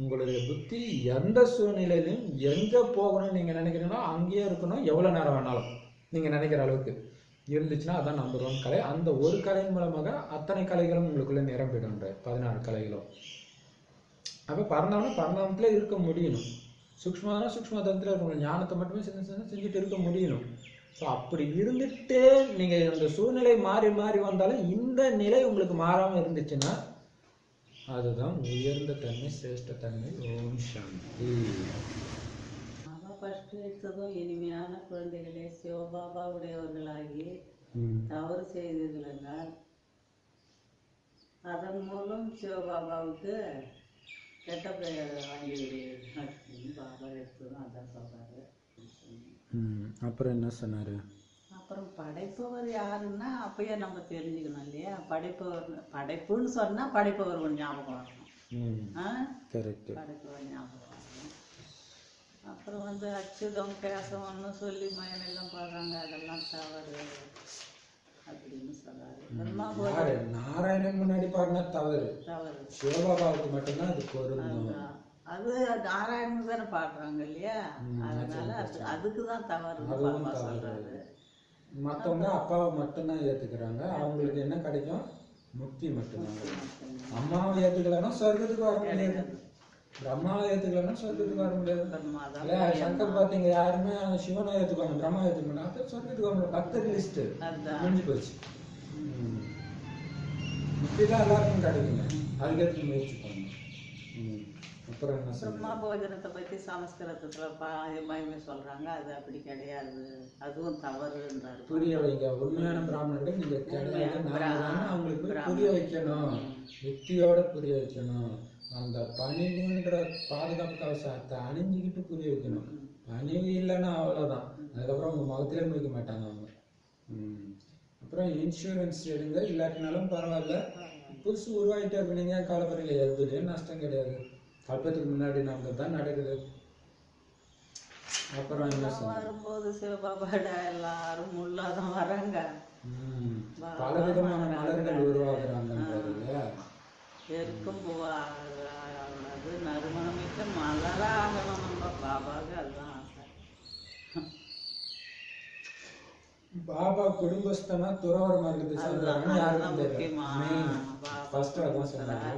உங்களுடைய புத்தி எந்த சூழ்நிலையிலும் எங்க போகணும்னு நீங்க நினைக்கிறீங்களோ அங்கேயே இருக்கணும், எவ்வளவு நேரம் வேணாலும் நீங்க நினைக்கிற அளவுக்கு இருந்துச்சுன்னா அதான் நம்பர் 1 கலை. அந்த ஒரு கலையின் மூலமாக அத்தனை கலைகளும் உங்களுக்குள்ள நிரம்பிடும், 16 கலைகளும். அப்ப பரந்தாமத்திலே இருக்க முடியணும், சூக்ஷ்மமான சூக்ஷ்மதத்துல இருக்கணும், ஞானத்தை மட்டுமே செஞ்சுட்டு இருக்க முடியணும். ஸோ அப்படி இருந்துட்டு நீங்க அந்த சூழ்நிலை மாறி மாறி வந்தாலும் இந்த நிலை உங்களுக்கு மாறாம இருந்துச்சுன்னா அதுதான் உயர்ந்த தன்மை, சிரேஷ்ட தன்மை. ஓம் சாந்தி. ஃபர்ஸ்ட் எடுத்ததும் இனிமையான குழந்தைகளே, சிவபாபாவுடையவர்களாகி தவறு செய்தீர்கள், அதன் மூலம் சிவபாபாவுக்கு கெட்ட பெயர் வாங்கிவிடுவீர்கள். பாபா எடுத்ததும் அதான் சொல்றாரு. அப்புறம் என்ன சொன்னாரு? அப்புறம் படைப்பவர் யாருன்னா அப்பயே நம்ம தெரிஞ்சுக்கணும் இல்லையா? படைப்புன்னு சொன்னா படைப்பவர் கொஞ்சம் ஞாபகம் வரணும். படைப்பவர் ஞாபகம் வரணும். அப்புறம் வந்து அச்சுதம் பேசணும்னு சொல்லி மயனெல்லாம் பாடுறாங்க, அதெல்லாம் தவறு அப்படின்னு சொன்னாரு. நாராயணன் முன்னாடி பாடினா தவறு, சிவபாபாவுக்கு மட்டும்தான் அது பொருந்தும். அது நாராயணன் தானே பாடுறாங்க இல்லையா? அதனால அதுக்குதான் தவறு பாபா சொல்றாரு. மற்றவங்க அப்பாவை மட்டும்தான் ஏத்துக்கிறாங்க, அவங்களுக்கு என்ன கிடைக்கும்? முக்தி மட்டும்தான். அம்மாவை ஏத்துக்கலன்னா சொர்க்கத்துக்கு வர முடியாது, பிரம்மாவை ஏத்துக்கலன்னா சொர்க்கத்துக்கு வர முடியாது. சங்கர் பாத்தீங்க, யாருமே சிவனை ஏத்துக்கணும் பிரம்மா ஏத்துக்கணும், அப்ப சொர்க்கத்துக்கு வர பக்தர் லிஸ்ட் முடிஞ்சு போச்சு. முக்தி தான் எல்லாருக்கும் கிடைக்குங்க, அதுக்கேற்ற முயற்சி பண்ணணும். பிரம்மா போஜனத்தை பத்தி சமஸ்கிருதத்துல மகிமை சொல்றாங்க, அது அப்படி கிடையாது, அதுவும் தவறுன்றாரு. புரிய வைங்க, உண்மையான பிராமணர்கள் நீங்க அவங்களுக்கு புரிய வைக்கணும், யுக்தியோட புரிய வைக்கணும். அந்த பணிவுன்ற பாதுகாப்பு கவசத்தை அணிஞ்சுக்கிட்டு புரிய வைக்கணும். பணிவு இல்லைன்னா அவ்வளவுதான், அதுக்கப்புறம் உங்க முகத்திலே முடிக்க மாட்டாங்க அவங்க. அப்புறம் இன்சூரன்ஸ் எடுங்க, இல்லாட்டினாலும் பரவாயில்ல, புதுசு உருவாகிட்டே இருக்கு. நீங்க கவலைப்படுறீங்க, எதுலேயும் நஷ்டம் கிடையாது. கல்பத்துக்கு முன்னாடி நடந்தது தான் நடக்குது. அப்புறம் என்ன சொன்னீங்க? வரும்போது சிவபாபாடா எல்லாரும் உள்ளாதான் வராங்க. பல விதமான மலர்கள் உருவாகுறாங்கன்றது இல்லையா? எருக்கும் பூவாகிறது நறுமணமிக்க மலராகணும் நம்ம பாபாவுக்கு, அதுதான் ஆசை. பாபா குடும்பஸ்தனா துறவர மார்க்கத்தை சேர்ந்தவங்க யாருக்கும் தெரியும். ஃபர்ஸ்ட் அதான் சொன்னாங்க.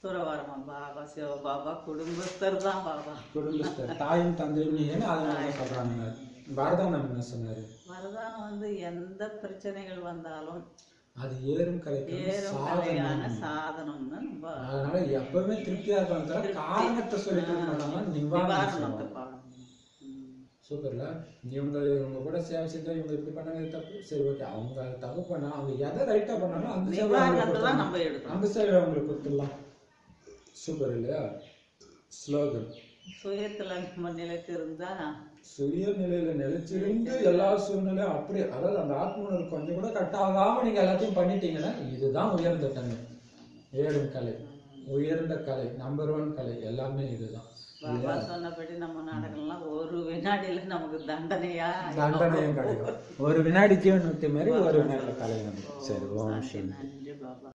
துறவரமா பாபா சிவபாபா குடும்பஸ்தர் தான். பாபா குடும்பஸ்தர், தாயும் தந்தையும் நீன்னு அதனால சொல்றாங்க. வரதானம் என்ன சொன்னாரு? வரதானம் வந்து எந்த பிரச்சனைகள் வந்தாலும் அது ஏறும் கலைக்கான சாதனம்னு நம்ம அதனால எப்பவுமே திருப்தியா இருக்காங்க. காரணத்தை சொல்லிட்டு பண்ணாம நிவாரணத்தை பாடணும். சூப்பர்ல. இவங்க கூட சேவை செஞ்சா இவங்க இப்படி பண்ணாங்க தப்பு, சரி ஓகே. அவங்க தப்பு பண்ணா அவங்க எதை ரைட்டா பண்ணாலும் அந்த சேவை நம்ம எடுக்கணும், அந்த சேவை அவங்களுக்கு கொடுத்துடலாம். சூப்பர் இல்லையா? ஸ்லோகன் சுயத்துல நம்ம நிலைத்திருந்தா, சுயநிலையில நிலைச்சிருந்து எல்லா சூழ்நிலையும் அப்படியே, அதாவது அந்த ஆத்ம கொஞ்சம் கூட கட் ஆகாம நீங்க எல்லாத்தையும் பண்ணிட்டீங்கன்னா இதுதான் உயர்ந்த தன்மை. ஏறும் கலை, உயர்ந்த கலை, நம்பர் 1 கலை எல்லாமே இதுதான். பாபா சொன்னபடி நம்ம நாடகம்லாம் ஒரு வினாடியில நமக்கு தண்டனையும் கிடைக்கும். ஒரு வினாடி ஜீவன் மாதிரி ஒரு வினாடியில கலை. சரி, ஓம் சாந்தி. நன்றி பாபா.